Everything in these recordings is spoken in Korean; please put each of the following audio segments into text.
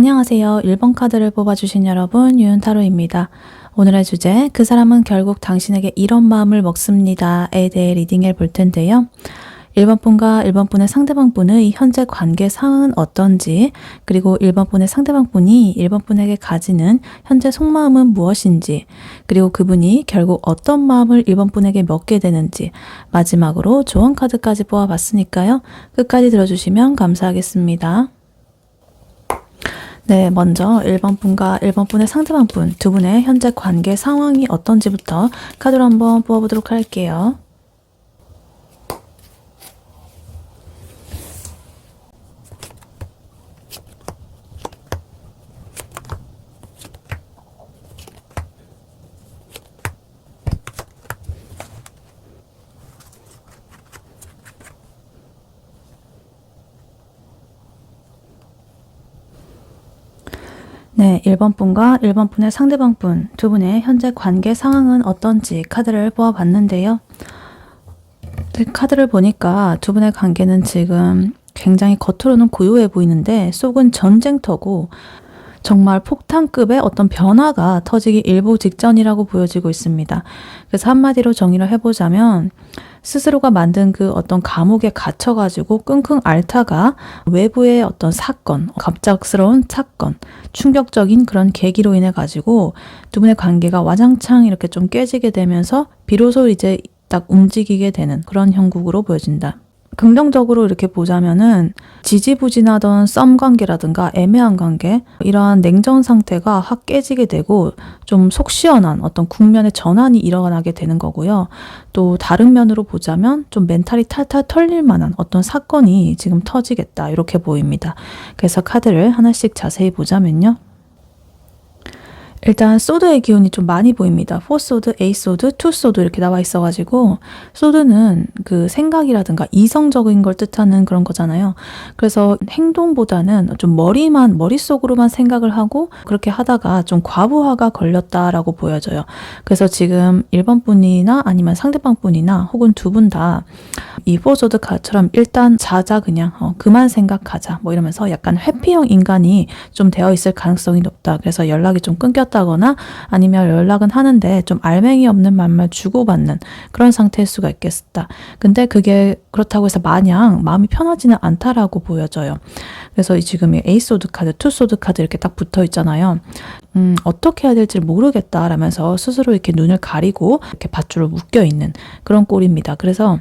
안녕하세요. 1번 카드를 뽑아주신 여러분, 유은타로입니다. 오늘의 주제, 그 사람은 결국 당신에게 이런 마음을 먹습니다에 대해 리딩해 볼 텐데요. 1번 분과 1번 분의 상대방 분의 현재 관계 상황은 어떤지, 그리고 1번 분의 상대방 분이 1번 분에게 가지는 현재 속마음은 무엇인지, 그리고 그분이 결국 어떤 마음을 1번 분에게 먹게 되는지, 마지막으로 조언 카드까지 뽑아봤으니까요. 끝까지 들어주시면 감사하겠습니다. 네, 먼저 1번 분과 1번 분의 상대방 분 두 분의 현재 관계 상황이 어떤지부터 카드로 한번 뽑아보도록 할게요. 네, 1번 분과 1번 분의 상대방 분 두 분의 현재 관계 상황은 어떤지 카드를 뽑아봤는데요. 카드를 보니까 두 분의 관계는 지금 굉장히 겉으로는 고요해 보이는데 속은 전쟁터고 정말 폭탄급의 어떤 변화가 터지기 일보 직전이라고 보여지고 있습니다. 그래서 한마디로 정의를 해보자면 스스로가 만든 그 어떤 감옥에 갇혀가지고 끙끙 앓다가 외부의 어떤 사건, 갑작스러운 사건, 충격적인 그런 계기로 인해 가지고 두 분의 관계가 와장창 이렇게 좀 깨지게 되면서 비로소 이제 딱 움직이게 되는 그런 형국으로 보여진다. 긍정적으로 이렇게 보자면은 지지부진하던 썸 관계라든가 애매한 관계, 이러한 냉전 상태가 확 깨지게 되고 좀 속 시원한 어떤 국면의 전환이 일어나게 되는 거고요. 또 다른 면으로 보자면 좀 멘탈이 탈탈 털릴 만한 어떤 사건이 지금 터지겠다 이렇게 보입니다. 그래서 카드를 하나씩 자세히 보자면요. 일단 소드의 기운이 좀 많이 보입니다. 4소드, 8소드, 2소드 이렇게 나와 있어가지고 소드는 그 생각이라든가 이성적인 걸 뜻하는 그런 거잖아요. 그래서 행동보다는 좀 머릿속으로만 생각을 하고 그렇게 하다가 좀 과부하가 걸렸다라고 보여져요. 그래서 지금 1번 분이나 아니면 상대방 분이나 혹은 두 분 다 이 4소드 카드처럼 일단 자자 그냥 그만 생각하자 뭐 이러면서 약간 회피형 인간이 좀 되어 있을 가능성이 높다. 그래서 연락이 좀 끊겼다거나 아니면 연락은 하는데 좀 알맹이 없는 말만 주고받는 그런 상태일 수가 있겠다. 근데 그게 그렇다고 해서 마냥 마음이 편하지는 않다라고 보여져요. 그래서 지금 이 에이소드 카드, 투소드 카드 이렇게 딱 붙어 있잖아요. 어떻게 해야 될지 모르겠다라면서 스스로 이렇게 눈을 가리고 이렇게 밧줄을 묶여 있는 그런 꼴입니다. 그래서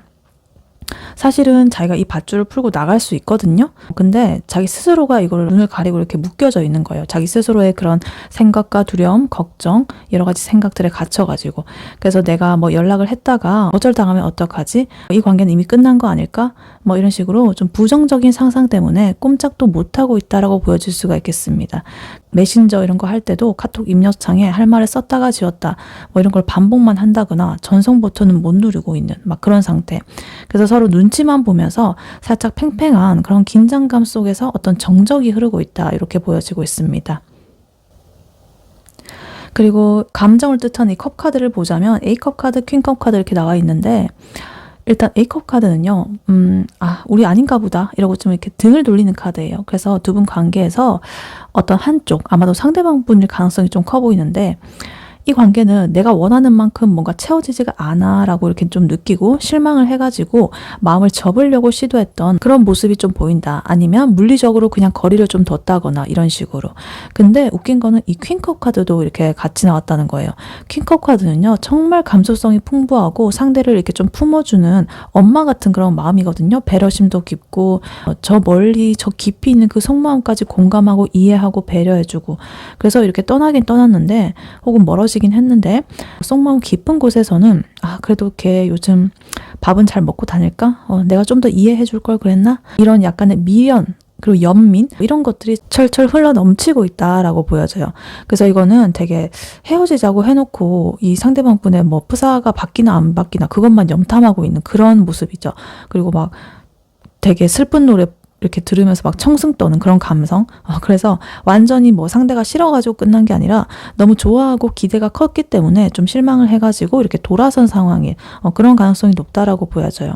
사실은 자기가 이 밧줄을 풀고 나갈 수 있거든요. 근데 자기 스스로가 이걸 눈을 가리고 이렇게 묶여져 있는 거예요. 자기 스스로의 그런 생각과 두려움, 걱정, 여러 가지 생각들에 갇혀가지고. 그래서 내가 뭐 연락을 했다가 거절당하면 어떡하지? 이 관계는 이미 끝난 거 아닐까? 뭐 이런 식으로 좀 부정적인 상상 때문에 꼼짝도 못하고 있다라고 보여질 수가 있겠습니다. 메신저 이런 거 할 때도 카톡 입력창에 할 말을 썼다가 지웠다 뭐 이런 걸 반복만 한다거나 전송 버튼은 못 누르고 있는 막 그런 상태. 그래서 서로 눈치만 보면서 살짝 팽팽한 그런 긴장감 속에서 어떤 정적이 흐르고 있다 이렇게 보여지고 있습니다. 그리고 감정을 뜻하는 이 컵 카드를 보자면 A컵 카드, 퀸컵 카드 이렇게 나와 있는데 일단 A컵 카드는요, 우리 아닌가 보다 이러고 좀 이렇게 등을 돌리는 카드예요. 그래서 두 분 관계에서 어떤 한쪽, 아마도 상대방 분일 가능성이 좀 커 보이는데 이 관계는 내가 원하는 만큼 뭔가 채워지지가 않아 라고 이렇게 좀 느끼고 실망을 해가지고 마음을 접으려고 시도했던 그런 모습이 좀 보인다. 아니면 물리적으로 그냥 거리를 좀 뒀다거나 이런 식으로. 근데 웃긴 거는 이 퀸컵 카드도 이렇게 같이 나왔다는 거예요. 퀸컵 카드는요 정말 감수성이 풍부하고 상대를 이렇게 좀 품어주는 엄마 같은 그런 마음이거든요. 배려심도 깊고 저 멀리 저 깊이 있는 그 속마음까지 공감하고 이해하고 배려해주고. 그래서 이렇게 떠나긴 떠났는데 혹은 멀어지긴 했는데 속마음 깊은 곳에서는 그래도 걔 요즘 밥은 잘 먹고 다닐까? 내가 좀 더 이해해 줄 걸 그랬나? 이런 약간의 미련 그리고 연민 이런 것들이 철철 흘러 넘치고 있다라고 보여져요. 그래서 이거는 되게 헤어지자고 해놓고 이 상대방 분의 뭐 프사가 바뀌나 안 바뀌나 그것만 염탐하고 있는 그런 모습이죠. 그리고 막 되게 슬픈 노래 이렇게 들으면서 막 청승 떠는 그런 감성. 그래서 완전히 뭐 상대가 싫어가지고 끝난 게 아니라 너무 좋아하고 기대가 컸기 때문에 좀 실망을 해가지고 이렇게 돌아선 상황이 그런 가능성이 높다라고 보여져요.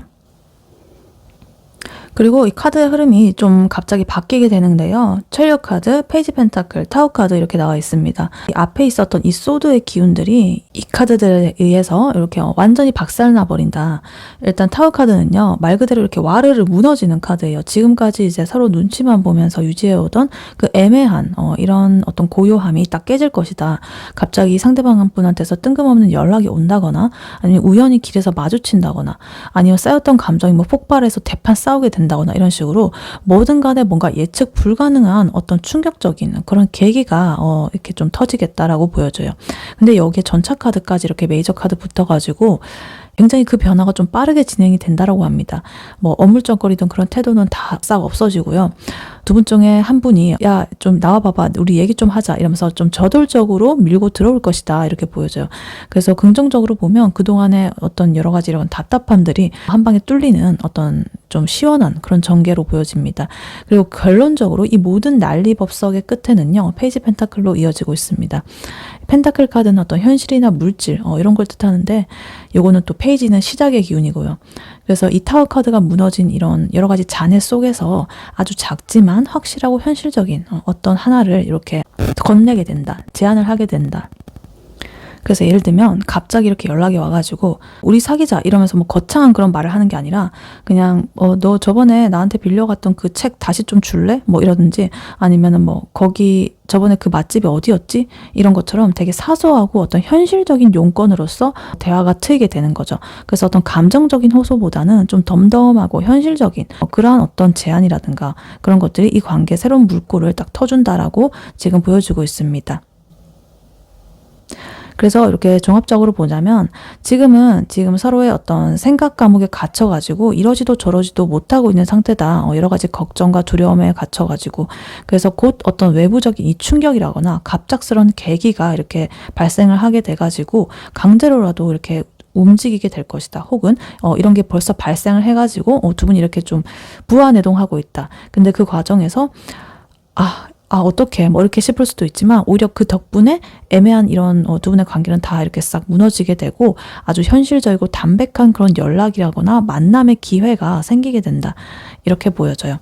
그리고 이 카드의 흐름이 좀 갑자기 바뀌게 되는데요. 체리엇 카드, 페이지 펜타클, 타워 카드 이렇게 나와 있습니다. 이 앞에 있었던 이 소드의 기운들이 이 카드들에 의해서 이렇게 완전히 박살나버린다. 일단 타워 카드는요, 말 그대로 이렇게 와르르 무너지는 카드예요. 지금까지 이제 서로 눈치만 보면서 유지해오던 그 애매한 이런 어떤 고요함이 딱 깨질 것이다. 갑자기 상대방 한 분한테서 뜬금없는 연락이 온다거나 아니면 우연히 길에서 마주친다거나 아니면 쌓였던 감정이 뭐 폭발해서 대판 싸우게 된다거나 이런 식으로 뭐든 간에 뭔가 예측 불가능한 어떤 충격적인 그런 계기가 이렇게 좀 터지겠다라고 보여져요. 근데 여기에 전차 카드까지 이렇게 메이저 카드 붙어가지고 굉장히 그 변화가 좀 빠르게 진행이 된다라고 합니다. 뭐 어물쩍거리던 그런 태도는 다 싹 없어지고요. 두 분 중에 한 분이 야, 좀 나와봐봐. 우리 얘기 좀 하자. 이러면서 좀 저돌적으로 밀고 들어올 것이다. 이렇게 보여져요. 그래서 긍정적으로 보면 그동안의 어떤 여러 가지 이런 답답함들이 한 방에 뚫리는 어떤 좀 시원한 그런 전개로 보여집니다. 그리고 결론적으로 이 모든 난리법석의 끝에는요. 페이지 펜타클로 이어지고 있습니다. 펜타클 카드는 어떤 현실이나 물질 이런 걸 뜻하는데 요거는 또 페이지는 시작의 기운이고요. 그래서 이 타워 카드가 무너진 이런 여러 가지 잔해 속에서 아주 작지만 확실하고 현실적인 어떤 하나를 이렇게 건네게 된다. 제안을 하게 된다. 그래서 예를 들면 갑자기 이렇게 연락이 와가지고 우리 사귀자 이러면서 뭐 거창한 그런 말을 하는 게 아니라 그냥 너 저번에 나한테 빌려갔던 그 책 다시 좀 줄래? 뭐 이러든지 아니면은 뭐 거기 저번에 그 맛집이 어디였지? 이런 것처럼 되게 사소하고 어떤 현실적인 용건으로서 대화가 트이게 되는 거죠. 그래서 어떤 감정적인 호소보다는 좀 덤덤하고 현실적인 그러한 어떤 제안이라든가 그런 것들이 이 관계에 새로운 물꼬를 딱 터준다라고 지금 보여주고 있습니다. 그래서 이렇게 종합적으로 보자면 지금 서로의 어떤 생각 감옥에 갇혀가지고 이러지도 저러지도 못하고 있는 상태다. 여러 가지 걱정과 두려움에 갇혀가지고 그래서 곧 어떤 외부적인 이 충격이라거나 갑작스러운 계기가 이렇게 발생을 하게 돼가지고 강제로라도 이렇게 움직이게 될 것이다. 혹은 이런 게 벌써 발생을 해가지고 두 분이 이렇게 좀 부화내동하고 있다. 근데 그 과정에서 어떻게 뭐 이렇게 싶을 수도 있지만 오히려 그 덕분에 애매한 이런 두 분의 관계는 다 이렇게 싹 무너지게 되고 아주 현실적이고 담백한 그런 연락이라거나 만남의 기회가 생기게 된다. 이렇게 보여져요.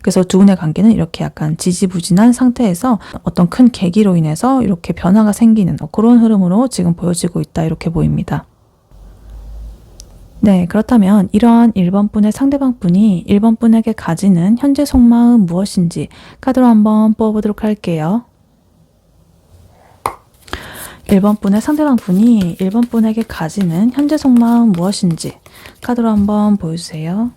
그래서 두 분의 관계는 이렇게 약간 지지부진한 상태에서 어떤 큰 계기로 인해서 이렇게 변화가 생기는 그런 흐름으로 지금 보여지고 있다. 이렇게 보입니다. 네, 그렇다면 이러한 1번 분의 상대방 분이 1번 분에게 가지는 현재 속마음 무엇인지 카드로 한번 뽑아보도록 할게요. 1번 분의 상대방 분이 1번 분에게 가지는 현재 속마음 무엇인지 카드로 한번 보여주세요.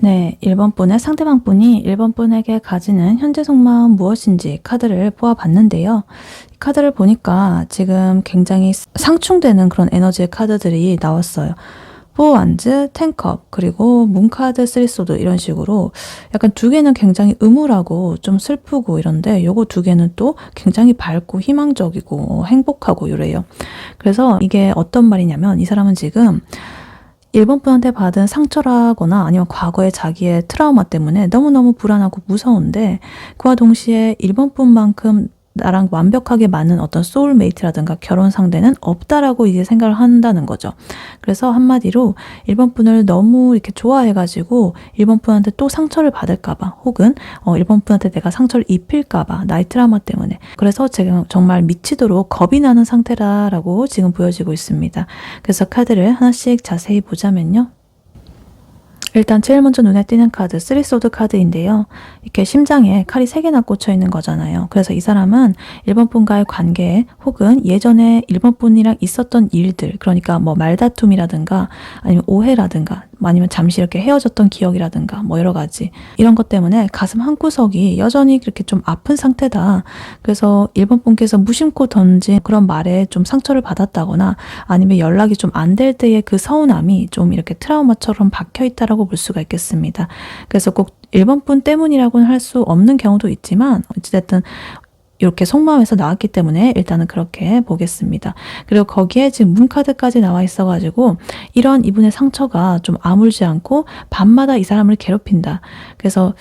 네, 1번 분의 상대방 분이 1번 분에게 가지는 현재 속마음 무엇인지 카드를 보아봤는데요. 카드를 보니까 지금 굉장히 상충되는 그런 에너지의 카드들이 나왔어요. 4원즈, 10컵, 그리고 문카드, 3소드 이런 식으로 약간 두 개는 굉장히 음울하고 좀 슬프고 이런데 요거 두 개는 또 굉장히 밝고 희망적이고 행복하고 이래요. 그래서 이게 어떤 말이냐면 이 사람은 지금 1번 분한테 받은 상처라거나 아니면 과거의 자기의 트라우마 때문에 너무너무 불안하고 무서운데 그와 동시에 1번 분만큼 나랑 완벽하게 맞는 어떤 소울메이트라든가 결혼 상대는 없다라고 이제 생각을 한다는 거죠. 그래서 한마디로 1번 분을 너무 이렇게 좋아해가지고 1번 분한테 또 상처를 받을까봐 혹은 1번 분한테 내가 상처를 입힐까봐 나의 트라우마 때문에 그래서 지금 정말 미치도록 겁이 나는 상태라고 지금 보여지고 있습니다. 그래서 카드를 하나씩 자세히 보자면요. 일단 제일 먼저 눈에 띄는 카드 3소드 카드인데요. 이렇게 심장에 칼이 3개나 꽂혀 있는 거잖아요. 그래서 이 사람은 1번 분과의 관계 혹은 예전에 1번 분이랑 있었던 일들 그러니까 뭐 말다툼이라든가 아니면 오해라든가 아니면 잠시 이렇게 헤어졌던 기억이라든가 뭐 여러 가지 이런 것 때문에 가슴 한구석이 여전히 그렇게 좀 아픈 상태다. 그래서 1번 분께서 무심코 던진 그런 말에 좀 상처를 받았다거나 아니면 연락이 좀 안 될 때의 그 서운함이 좀 이렇게 트라우마처럼 박혀 있다라고 볼 수가 있겠습니다. 그래서 꼭 1번 분 때문이라고는 할 수 없는 경우도 있지만 어찌됐든 이렇게 속마음에서 나왔기 때문에 일단은 그렇게 보겠습니다. 그리고 거기에 지금 문카드까지 나와 있어가지고 이러한 이분의 상처가 좀 아물지 않고 밤마다 이 사람을 괴롭힌다. 그래서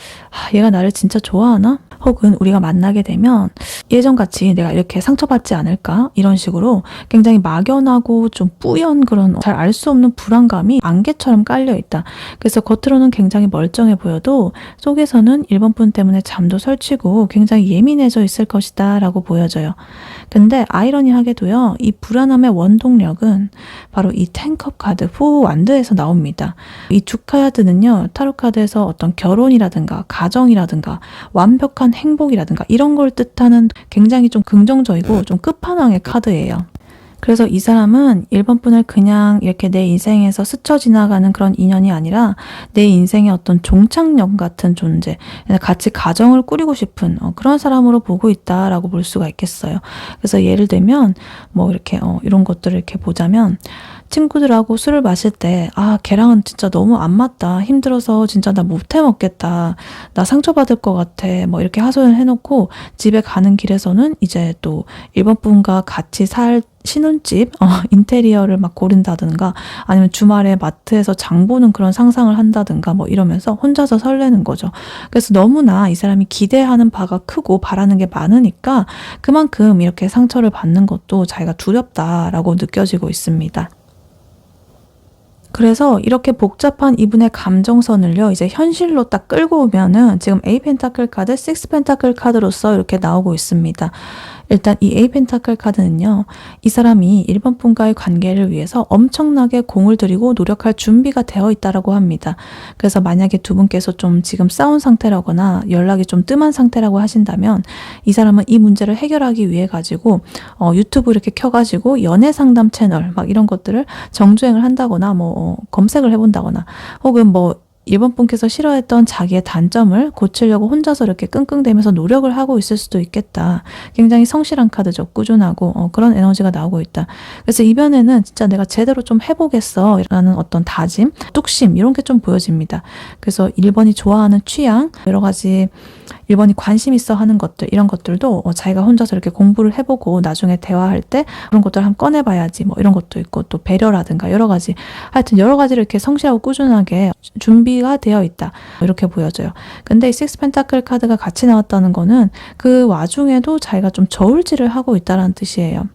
얘가 나를 진짜 좋아하나? 혹은 우리가 만나게 되면 예전같이 내가 이렇게 상처받지 않을까? 이런 식으로 굉장히 막연하고 좀 뿌연 그런 잘 알 수 없는 불안감이 안개처럼 깔려있다. 그래서 겉으로는 굉장히 멀쩡해 보여도 속에서는 1번 분 때문에 잠도 설치고 굉장히 예민해져 있을 것이다 라고 보여져요. 근데 아이러니하게도요, 이 불안함의 원동력은 바로 이 10컵 카드, 4 완드에서 나옵니다. 이 두 카드는요, 타로 카드에서 어떤 결혼이라든가 가정이라든가 완벽한 행복이라든가 이런 걸 뜻하는 굉장히 좀 긍정적이고 좀 끝판왕의 카드예요. 그래서 이 사람은 1번 분을 그냥 이렇게 내 인생에서 스쳐 지나가는 그런 인연이 아니라 내 인생의 어떤 종착역 같은 존재, 같이 가정을 꾸리고 싶은 그런 사람으로 보고 있다라고 볼 수가 있겠어요. 그래서 예를 들면 뭐 이렇게 이런 것들을 이렇게 보자면 친구들하고 술을 마실 때 걔랑은 진짜 너무 안 맞다. 힘들어서 진짜 나 못 해 먹겠다. 나 상처받을 것 같아. 뭐 이렇게 하소연을 해놓고 집에 가는 길에서는 이제 또 1번 분과 같이 살 신혼집 인테리어를 막 고른다든가 아니면 주말에 마트에서 장 보는 그런 상상을 한다든가 뭐 이러면서 혼자서 설레는 거죠. 그래서 너무나 이 사람이 기대하는 바가 크고 바라는 게 많으니까 그만큼 이렇게 상처를 받는 것도 자기가 두렵다라고 느껴지고 있습니다. 그래서 이렇게 복잡한 이분의 감정선을요, 이제 현실로 딱 끌고 오면은 지금 A 펜타클 카드, 6 펜타클 카드로서 이렇게 나오고 있습니다. 일단 이 A 펜타클 카드는요, 이 사람이 1번 분과의 관계를 위해서 엄청나게 공을 들이고 노력할 준비가 되어 있다라고 합니다. 그래서 만약에 두 분께서 좀 지금 싸운 상태라거나 연락이 좀 뜸한 상태라고 하신다면 이 사람은 이 문제를 해결하기 위해 가지고 유튜브 이렇게 켜가지고 연애 상담 채널 막 이런 것들을 정주행을 한다거나 뭐 검색을 해본다거나 혹은 뭐 1번 분께서 싫어했던 자기의 단점을 고치려고 혼자서 이렇게 끙끙대면서 노력을 하고 있을 수도 있겠다. 굉장히 성실한 카드죠. 꾸준하고 그런 에너지가 나오고 있다. 그래서 이번에는 진짜 내가 제대로 좀 해보겠어 라는 어떤 다짐, 뚝심 이런 게 좀 보여집니다. 그래서 1번이 좋아하는 취향, 여러 가지 1번이 관심 있어 하는 것들 이런 것들도 자기가 혼자서 이렇게 공부를 해보고 나중에 대화할 때 그런 것들을 한번 꺼내봐야지 뭐 이런 것도 있고 또 배려라든가 여러 가지 하여튼 여러 가지를 이렇게 성실하고 꾸준하게 준비가 되어 있다 이렇게 보여져요. 근데 이 6 펜타클 카드가 같이 나왔다는 거는 그 와중에도 자기가 좀 저울질을 하고 있다는 뜻이에요.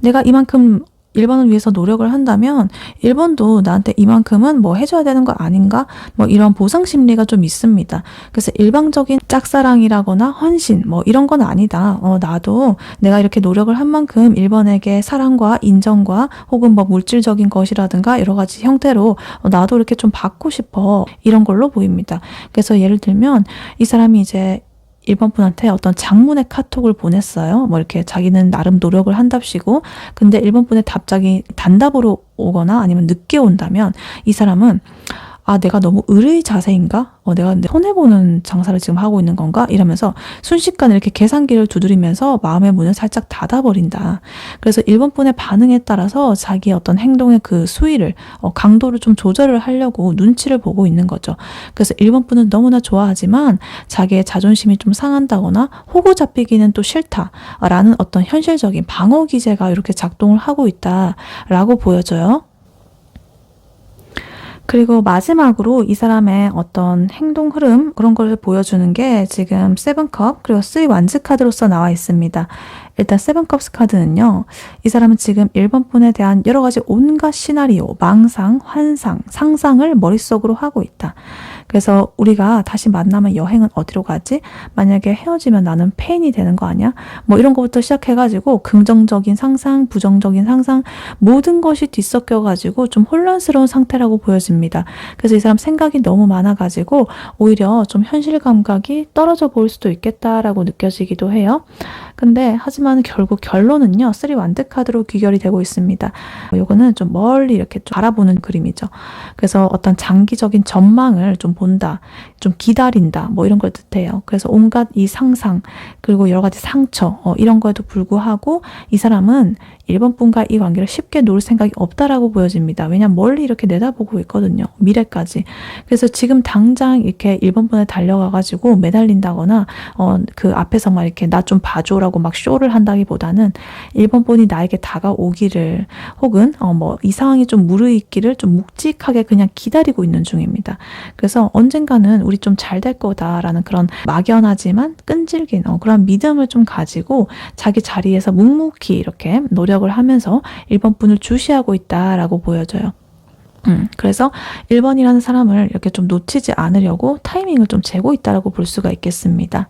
내가 이만큼 1번을 위해서 노력을 한다면 1번도 나한테 이만큼은 뭐 해줘야 되는 거 아닌가? 뭐 이런 보상 심리가 좀 있습니다. 그래서 일방적인 짝사랑이라거나 헌신 뭐 이런 건 아니다. 나도 내가 이렇게 노력을 한 만큼 1번에게 사랑과 인정과 혹은 뭐 물질적인 것이라든가 여러 가지 형태로 나도 이렇게 좀 받고 싶어. 이런 걸로 보입니다. 그래서 예를 들면 이 사람이 이제 1번 분한테 어떤 장문의 카톡을 보냈어요. 뭐 이렇게 자기는 나름 노력을 한답시고 근데 1번 분의 답장이 단답으로 오거나 아니면 늦게 온다면 이 사람은 내가 너무 의의 자세인가? 내가 손해보는 장사를 지금 하고 있는 건가? 이러면서 순식간에 이렇게 계산기를 두드리면서 마음의 문을 살짝 닫아버린다. 그래서 1번 분의 반응에 따라서 자기의 어떤 행동의 그 수위를, 강도를 좀 조절을 하려고 눈치를 보고 있는 거죠. 그래서 1번 분은 너무나 좋아하지만 자기의 자존심이 좀 상한다거나 호구 잡히기는 또 싫다라는 어떤 현실적인 방어 기제가 이렇게 작동을 하고 있다라고 보여져요. 그리고 마지막으로 이 사람의 어떤 행동 흐름 그런 걸 보여주는 게 지금 7컵 그리고 3 완즈 카드로서 나와 있습니다. 일단 7컵스 카드는요. 이 사람은 지금 1번 분에 대한 여러 가지 온갖 시나리오, 망상, 환상, 상상을 머릿속으로 하고 있다. 그래서 우리가 다시 만나면 여행은 어디로 가지? 만약에 헤어지면 나는 폐인이 되는 거 아니야? 뭐 이런 것부터 시작해가지고 긍정적인 상상, 부정적인 상상 모든 것이 뒤섞여가지고 좀 혼란스러운 상태라고 보여집니다. 그래서 이 사람 생각이 너무 많아가지고 오히려 좀 현실 감각이 떨어져 보일 수도 있겠다라고 느껴지기도 해요. 근데 하지만 결국 결론은요. 3 완드 카드로 귀결이 되고 있습니다. 요거는 좀 멀리 이렇게 좀 바라보는 그림이죠. 그래서 어떤 장기적인 전망을 좀 본다, 좀 기다린다, 뭐 이런 걸 뜻해요. 그래서 온갖 이 상상, 그리고 여러 가지 상처, 이런 거에도 불구하고 이 사람은 1번 분과 이 관계를 쉽게 놓을 생각이 없다라고 보여집니다. 왜냐면 멀리 이렇게 내다보고 있거든요. 미래까지. 그래서 지금 당장 이렇게 1번 분에 달려가가지고 매달린다거나 그 앞에서 막 이렇게 나 좀 봐줘라고 막 쇼를 한다기보다는 1번 분이 나에게 다가오기를 혹은 뭐 이 상황이 좀 무르익기를 좀 묵직하게 그냥 기다리고 있는 중입니다. 그래서 언젠가는 우리 좀 잘 될 거다라는 그런 막연하지만 끈질긴 그런 믿음을 좀 가지고 자기 자리에서 묵묵히 이렇게 노력을 하면서 1번 분을 주시하고 있다라고 보여져요. 그래서 1번이라는 사람을 이렇게 좀 놓치지 않으려고 타이밍을 좀 재고 있다라고 볼 수가 있겠습니다.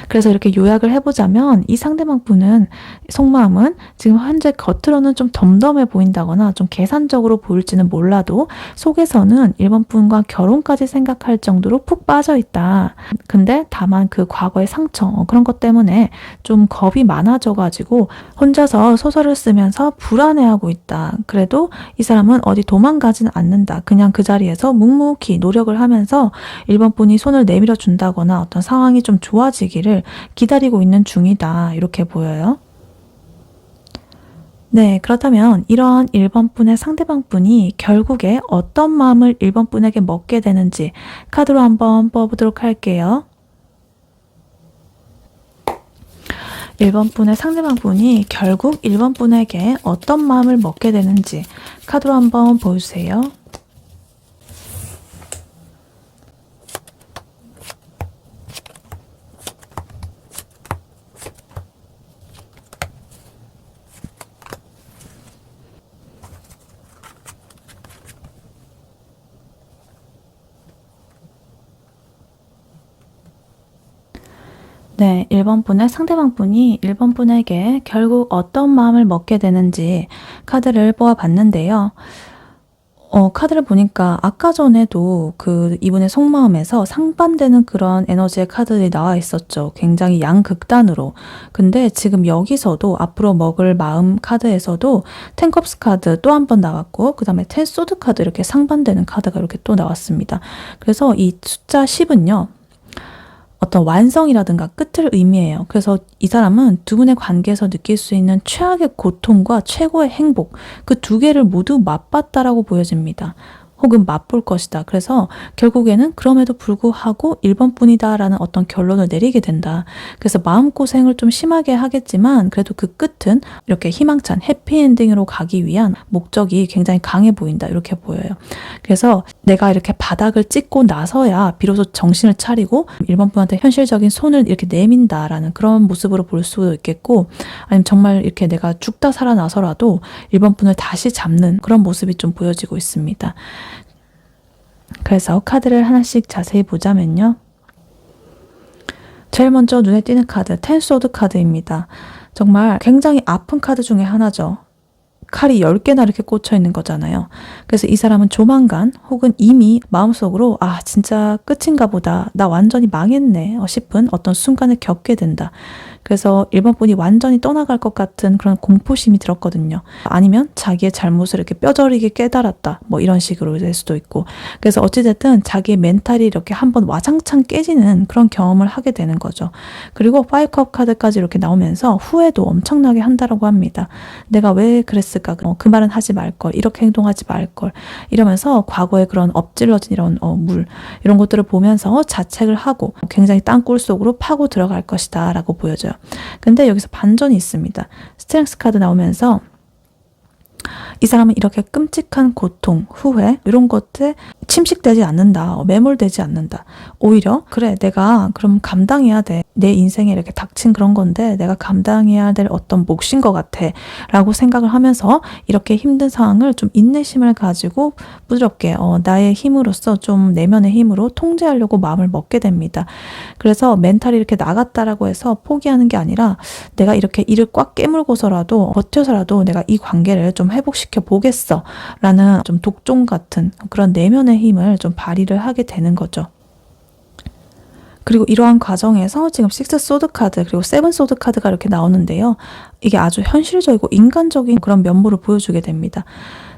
그래서 이렇게 요약을 해보자면 이 상대방 분은 속마음은 지금 현재 겉으로는 좀 덤덤해 보인다거나 좀 계산적으로 보일지는 몰라도 속에서는 1번 분과 결혼까지 생각할 정도로 푹 빠져 있다. 근데 다만 그 과거의 상처 그런 것 때문에 좀 겁이 많아져가지고 혼자서 소설을 쓰면서 불안해하고 있다. 그래도 이 사람은 어디 도망가지는 않는다. 그냥 그 자리에서 묵묵히 노력을 하면서 1번 분이 손을 내밀어 준다거나 어떤 상황이 좀 좋아지기를 기다리고 있는 중이다. 이렇게 보여요. 네, 그렇다면 이러한 1번 분의 상대방 분이 결국에 어떤 마음을 1번 분에게 먹게 되는지 카드로 한번 뽑아보도록 할게요. 1번 분의 상대방 분이 결국 1번 분에게 어떤 마음을 먹게 되는지 카드로 한번 보여주세요. 네, 1번 분의 상대방 분이 1번 분에게 결국 어떤 마음을 먹게 되는지 카드를 뽑아봤는데요. 카드를 보니까 아까 전에도 그 이분의 속마음에서 상반되는 그런 에너지의 카드들이 나와 있었죠. 굉장히 양극단으로. 근데 지금 여기서도 앞으로 먹을 마음 카드에서도 텐컵스 카드 또 한 번 나왔고 그 다음에 텐 소드 카드 이렇게 상반되는 카드가 이렇게 또 나왔습니다. 그래서 이 숫자 10은요. 어떤 완성이라든가 끝을 의미해요. 그래서 이 사람은 두 분의 관계에서 느낄 수 있는 최악의 고통과 최고의 행복 그 두 개를 모두 맛봤다라고 보여집니다. 혹은 맛볼 것이다. 그래서 결국에는 그럼에도 불구하고 1번 뿐이다라는 어떤 결론을 내리게 된다. 그래서 마음고생을 좀 심하게 하겠지만 그래도 그 끝은 이렇게 희망찬 해피엔딩으로 가기 위한 목적이 굉장히 강해 보인다. 이렇게 보여요. 그래서 내가 이렇게 바닥을 찍고 나서야 비로소 정신을 차리고 1번 분한테 현실적인 손을 이렇게 내민다라는 그런 모습으로 볼 수도 있겠고 아니면 정말 이렇게 내가 죽다 살아나서라도 1번 분을 다시 잡는 그런 모습이 좀 보여지고 있습니다. 그래서 카드를 하나씩 자세히 보자면요. 제일 먼저 눈에 띄는 카드, 텐 소드 카드입니다. 정말 굉장히 아픈 카드 중에 하나죠. 칼이 10개나 이렇게 꽂혀 있는 거잖아요. 그래서 이 사람은 조만간 혹은 이미 마음속으로 아 진짜 끝인가 보다. 나 완전히 망했네 싶은 어떤 순간을 겪게 된다. 그래서 1번 분이 완전히 떠나갈 것 같은 그런 공포심이 들었거든요. 아니면 자기의 잘못을 이렇게 뼈저리게 깨달았다. 뭐 이런 식으로 될 수도 있고. 그래서 어찌됐든 자기의 멘탈이 이렇게 한번 와장창 깨지는 그런 경험을 하게 되는 거죠. 그리고 5컵 카드까지 이렇게 나오면서 후회도 엄청나게 한다라고 합니다. 내가 왜 그랬을까? 그 말은 하지 말걸. 이렇게 행동하지 말걸. 이러면서 과거의 그런 엎질러진 이런 물 이런 것들을 보면서 자책을 하고 굉장히 땅굴 속으로 파고 들어갈 것이다 라고 보여져요. 근데 여기서 반전이 있습니다. 스트렝스 카드 나오면서 이 사람은 이렇게 끔찍한 고통, 후회 이런 것에 침식되지 않는다. 매몰되지 않는다. 오히려 그래 내가 그럼 감당해야 돼. 내 인생에 이렇게 닥친 그런 건데 내가 감당해야 될 어떤 몫인 것 같아 라고 생각을 하면서 이렇게 힘든 상황을 좀 인내심을 가지고 부드럽게 나의 힘으로써 좀 내면의 힘으로 통제하려고 마음을 먹게 됩니다. 그래서 멘탈이 이렇게 나갔다라고 해서 포기하는 게 아니라 내가 이렇게 이를 꽉 깨물고서라도 버텨서라도 내가 이 관계를 좀 회복시켜 보겠어 라는 좀 독종 같은 그런 내면의 힘을 좀 발휘를 하게 되는 거죠. 그리고 이러한 과정에서 지금 6 소드 카드 그리고 7 소드 카드가 이렇게 나오는데요. 이게 아주 현실적이고 인간적인 그런 면모를 보여주게 됩니다.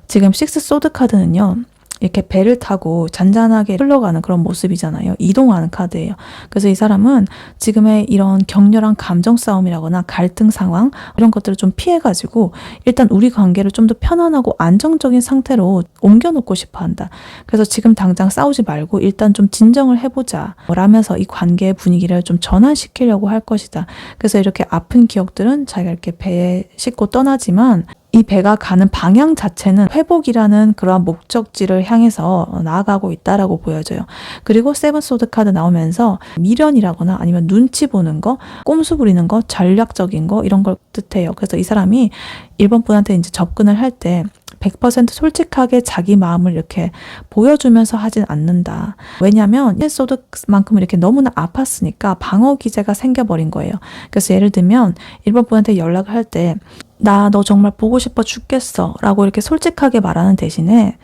지금 6 소드 카드는요. 이렇게 배를 타고 잔잔하게 흘러가는 그런 모습이잖아요. 이동하는 카드예요. 그래서 이 사람은 지금의 이런 격렬한 감정 싸움이라거나 갈등 상황 이런 것들을 좀 피해가지고 일단 우리 관계를 좀 더 편안하고 안정적인 상태로 옮겨놓고 싶어 한다. 그래서 지금 당장 싸우지 말고 일단 좀 진정을 해보자 라면서 이 관계의 분위기를 좀 전환시키려고 할 것이다. 그래서 이렇게 아픈 기억들은 자기가 이렇게 배에 싣고 떠나지만 이 배가 가는 방향 자체는 회복이라는 그러한 목적지를 향해서 나아가고 있다라고 보여져요. 그리고 7 소드 카드 나오면서 미련이라거나 아니면 눈치 보는 거, 꼼수 부리는 거, 전략적인 거 이런 걸 뜻해요. 그래서 이 사람이 1번 분한테 이제 접근을 할 때 100% 솔직하게 자기 마음을 이렇게 보여주면서 하진 않는다. 왜냐하면 1 소드만큼 이렇게 너무나 아팠으니까 방어 기제가 생겨버린 거예요. 그래서 예를 들면 1번 분한테 연락을 할 때 나 너 정말 보고 싶어 죽겠어 라고 이렇게 솔직하게 말하는 대신에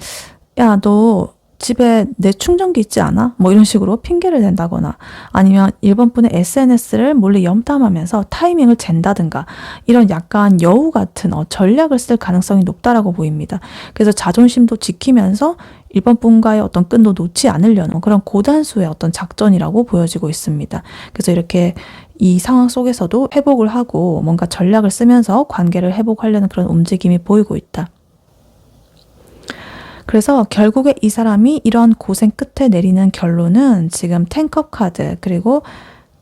야, 너 집에 내 충전기 있지 않아? 뭐 이런 식으로 핑계를 댄다거나 아니면 1번 분의 SNS를 몰래 염탐하면서 타이밍을 잰다든가 이런 약간 여우 같은 전략을 쓸 가능성이 높다라고 보입니다. 그래서 자존심도 지키면서 1번 분과의 어떤 끈도 놓지 않으려는 그런 고단수의 어떤 작전이라고 보여지고 있습니다. 그래서 이렇게 이 상황 속에서도 회복을 하고 뭔가 전략을 쓰면서 관계를 회복하려는 그런 움직임이 보이고 있다. 그래서 결국에 이 사람이 이런 고생 끝에 내리는 결론은 지금 10컵 카드 그리고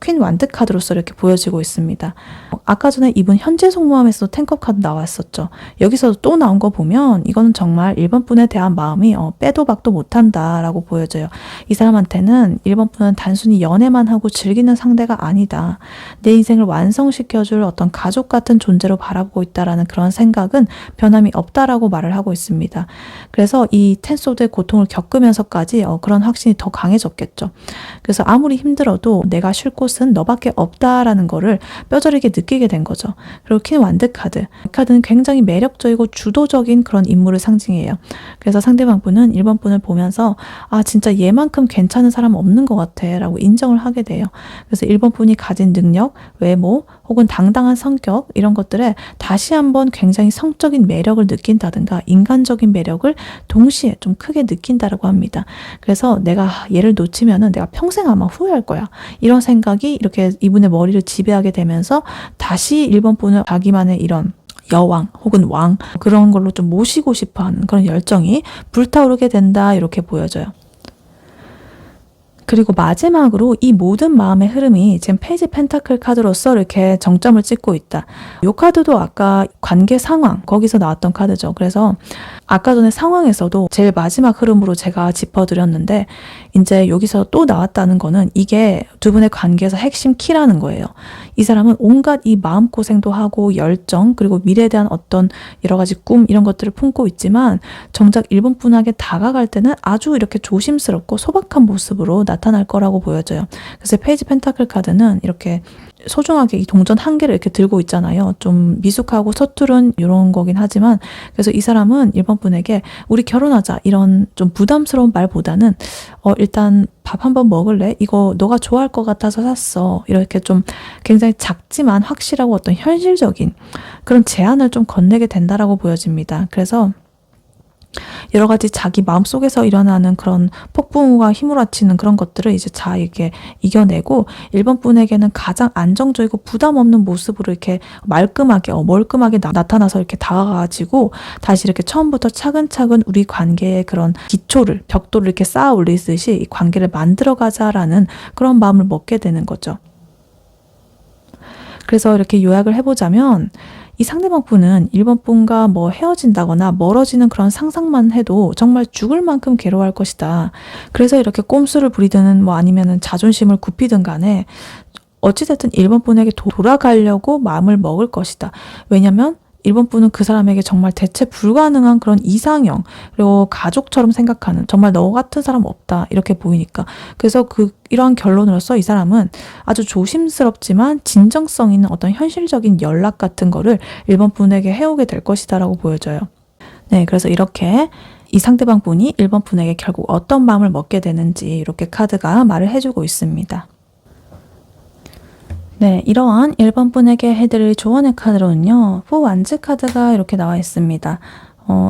퀸 완드 카드로서 이렇게 보여지고 있습니다. 아까 전에 이분 현재 속마음에서도 10컵 카드 나왔었죠. 여기서도 또 나온 거 보면 이거는 정말 1번 분에 대한 마음이 빼도 박도 못한다라고 보여져요. 이 사람한테는 1번 분은 단순히 연애만 하고 즐기는 상대가 아니다. 내 인생을 완성시켜줄 어떤 가족 같은 존재로 바라보고 있다라는 그런 생각은 변함이 없다라고 말을 하고 있습니다. 그래서 이 텐소드의 고통을 겪으면서까지 그런 확신이 더 강해졌겠죠. 그래서 아무리 힘들어도 내가 쉴 곳은 너밖에 없다라는 거를 뼈저리게 느끼게 된 거죠. 그리고 퀸 완드 카드. 이 카드는 굉장히 매력적이고 주도적인 그런 인물을 상징해요. 그래서 상대방 분은 1번 분을 보면서 아 진짜 얘만큼 괜찮은 사람 없는 것 같아 라고 인정을 하게 돼요. 그래서 1번 분이 가진 능력, 외모 혹은 당당한 성격 이런 것들에 다시 한번 굉장히 성적인 매력을 느낀다든가 인간적인 매력을 동시에 좀 크게 느낀다라고 합니다. 그래서 내가 얘를 놓치면은 내가 평생 아마 후회할 거야. 이런 생각이 이렇게 이분의 머리를 지배하게 되면서 다시 1번 분을 자기만의 이런 여왕 혹은 왕 그런 걸로 좀 모시고 싶어하는 그런 열정이 불타오르게 된다 이렇게 보여져요. 그리고 마지막으로 이 모든 마음의 흐름이 지금 페이지 펜타클 카드로서 이렇게 정점을 찍고 있다. 이 카드도 아까 관계 상황 거기서 나왔던 카드죠. 그래서 아까 전에 상황에서도 제일 마지막 흐름으로 제가 짚어드렸는데 이제 여기서 또 나왔다는 거는 이게 두 분의 관계에서 핵심 키라는 거예요. 이 사람은 온갖 이 마음고생도 하고 열정 그리고 미래에 대한 어떤 여러 가지 꿈 이런 것들을 품고 있지만 정작 1번 분에게 다가갈 때는 아주 이렇게 조심스럽고 소박한 모습으로 나타날 거라고 보여져요. 그래서 페이지 펜타클 카드는 이렇게 소중하게 이 동전 한 개를 이렇게 들고 있잖아요. 좀 미숙하고 서투른 이런 거긴 하지만 그래서 이 사람은 1번 분에게 우리 결혼하자 이런 좀 부담스러운 말보다는 일단 밥 한번 먹을래? 이거 너가 좋아할 것 같아서 샀어. 이렇게 좀 굉장히 작지만 확실하고 어떤 현실적인 그런 제안을 좀 건네게 된다라고 보여집니다. 그래서 여러 가지 자기 마음속에서 일어나는 그런 폭풍우가 휘몰아치는 그런 것들을 이제 잘 이렇게 이겨내고 1번 분에게는 가장 안정적이고 부담 없는 모습으로 이렇게 말끔하게 멀끔하게 나타나서 이렇게 다가가지고 다시 이렇게 처음부터 차근차근 우리 관계의 그런 기초를 벽돌을 이렇게 쌓아 올리듯이 이 관계를 만들어가자라는 그런 마음을 먹게 되는 거죠. 그래서 이렇게 요약을 해보자면 이 상대방 분은 1번 분과 뭐 헤어진다거나 멀어지는 그런 상상만 해도 정말 죽을 만큼 괴로워할 것이다. 그래서 이렇게 꼼수를 부리든 뭐 아니면은 자존심을 굽히든 간에 어찌됐든 1번 분에게 돌아가려고 마음을 먹을 것이다. 왜냐면 1번 분은 그 사람에게 정말 대체 불가능한 그런 이상형 그리고 가족처럼 생각하는 정말 너 같은 사람 없다 이렇게 보이니까 그래서 이러한 결론으로서 이 사람은 아주 조심스럽지만 진정성 있는 어떤 현실적인 연락 같은 거를 1번 분에게 해오게 될 것이다 라고 보여져요. 네, 그래서 이렇게 이 상대방 분이 1번 분에게 결국 어떤 마음을 먹게 되는지 이렇게 카드가 말을 해주고 있습니다. 네, 이러한 1번 분에게 해드릴 조언의 카드로는요, 포 완즈 카드가 이렇게 나와 있습니다.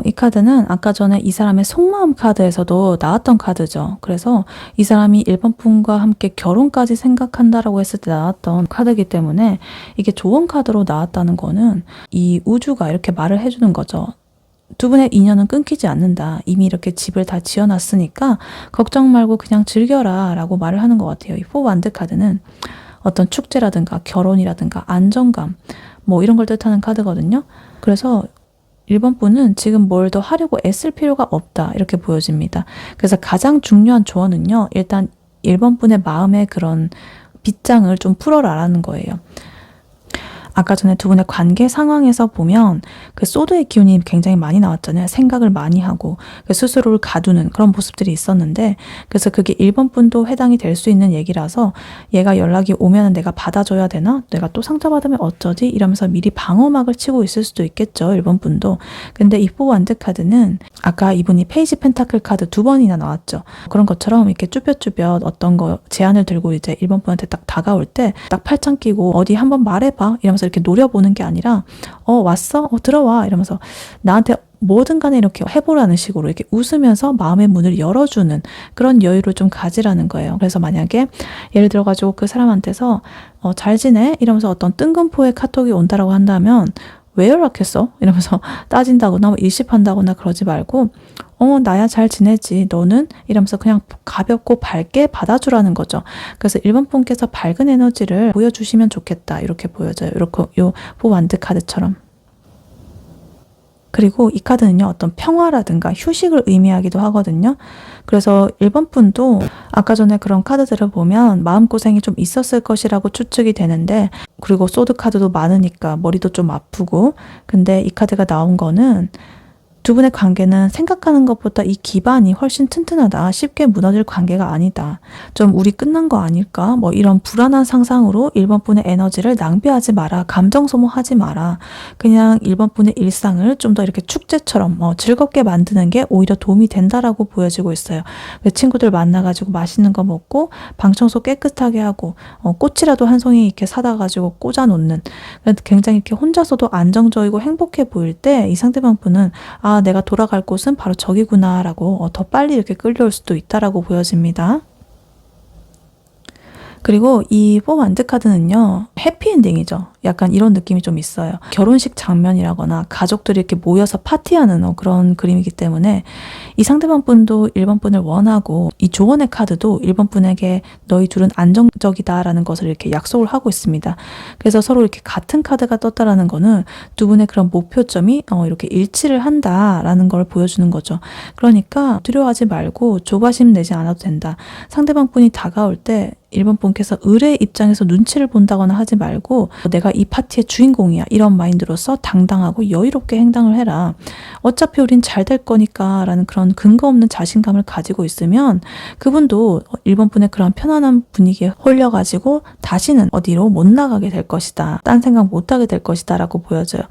이 카드는 아까 전에 이 사람의 속마음 카드에서도 나왔던 카드죠. 그래서 이 사람이 1번 분과 함께 결혼까지 생각한다라고 했을 때 나왔던 카드이기 때문에 이게 조언 카드로 나왔다는 거는 이 우주가 이렇게 말을 해주는 거죠. 두 분의 인연은 끊기지 않는다. 이미 이렇게 집을 다 지어놨으니까 걱정 말고 그냥 즐겨라 라고 말을 하는 것 같아요. 이 포 완드 카드는 어떤 축제라든가 결혼이라든가 안정감 뭐 이런 걸 뜻하는 카드거든요. 그래서 1번 분은 지금 뭘 더 하려고 애쓸 필요가 없다 이렇게 보여집니다. 그래서 가장 중요한 조언은요. 일단 1번 분의 마음의 그런 빗장을 좀 풀어라라는 거예요. 아까 전에 두 분의 관계 상황에서 보면 그 소드의 기운이 굉장히 많이 나왔잖아요. 생각을 많이 하고 스스로를 가두는 그런 모습들이 있었는데 그래서 그게 1번 분도 해당이 될 수 있는 얘기라서 얘가 연락이 오면 내가 받아줘야 되나? 내가 또 상처받으면 어쩌지? 이러면서 미리 방어막을 치고 있을 수도 있겠죠. 1번 분도. 근데 이 포 완드 카드는 아까 이분이 페이지 펜타클 카드 2번이나 나왔죠. 그런 것처럼 이렇게 쭈뼛쭈뼛 어떤 거 제안을 들고 이제 1번 분한테 딱 다가올 때 딱 팔짱 끼고 어디 한번 말해봐 이러면서 이렇게 노려보는 게 아니라 왔어? 들어와 이러면서 나한테 뭐든 간에 이렇게 해보라는 식으로 이렇게 웃으면서 마음의 문을 열어주는 그런 여유를 좀 가지라는 거예요. 그래서 만약에 예를 들어가지고 그 사람한테서 잘 지내? 이러면서 어떤 뜬금포의 카톡이 온다라고 한다면 왜 연락했어? 이러면서 따진다거나 뭐 일십한다거나 그러지 말고 나야 잘 지내지. 너는? 이러면서 그냥 가볍고 밝게 받아주라는 거죠. 그래서 1번 분께서 밝은 에너지를 보여주시면 좋겠다. 이렇게 보여져요. 이렇게 요 포 완드 카드처럼. 그리고 이 카드는요, 어떤 평화라든가 휴식을 의미하기도 하거든요. 그래서 1번 분도 아까 전에 그런 카드들을 보면 마음고생이 좀 있었을 것이라고 추측이 되는데, 그리고 소드 카드도 많으니까 머리도 좀 아프고, 근데 이 카드가 나온 거는 두 분의 관계는 생각하는 것보다 이 기반이 훨씬 튼튼하다. 쉽게 무너질 관계가 아니다. 좀 우리 끝난 거 아닐까? 뭐 이런 불안한 상상으로 1번 분의 에너지를 낭비하지 마라. 감정 소모하지 마라. 그냥 1번 분의 일상을 좀 더 이렇게 축제처럼 즐겁게 만드는 게 오히려 도움이 된다라고 보여지고 있어요. 친구들 만나가지고 맛있는 거 먹고 방 청소 깨끗하게 하고 꽃이라도 한 송이 이렇게 사다 가지고 꽂아 놓는, 굉장히 이렇게 혼자서도 안정적이고 행복해 보일 때 이 상대방 분은 내가 돌아갈 곳은 바로 저기구나 라고 더 빨리 이렇게 끌려올 수도 있다라고 보여집니다. 그리고 이 포 완드 카드는요, 해피엔딩이죠. 약간 이런 느낌이 좀 있어요. 결혼식 장면이라거나 가족들이 이렇게 모여서 파티하는 그런 그림이기 때문에 이 상대방 분도 1번 분을 원하고 이 조언의 카드도 1번 분에게 너희 둘은 안정적이다라는 것을 이렇게 약속을 하고 있습니다. 그래서 서로 이렇게 같은 카드가 떴다라는 거는 두 분의 그런 목표점이 이렇게 일치를 한다라는 걸 보여주는 거죠. 그러니까 두려워하지 말고 조바심 내지 않아도 된다. 상대방 분이 다가올 때 1번 분께서 을의 입장에서 눈치를 본다거나 하지 말고 내가 이 파티의 주인공이야 이런 마인드로서 당당하고 여유롭게 행동을 해라. 어차피 우린 잘 될 거니까 라는 그런 근거 없는 자신감을 가지고 있으면 그분도 1번 분의 그런 편안한 분위기에 홀려가지고 다시는 어디로 못 나가게 될 것이다. 딴 생각 못 하게 될 것이다 라고 보여져요.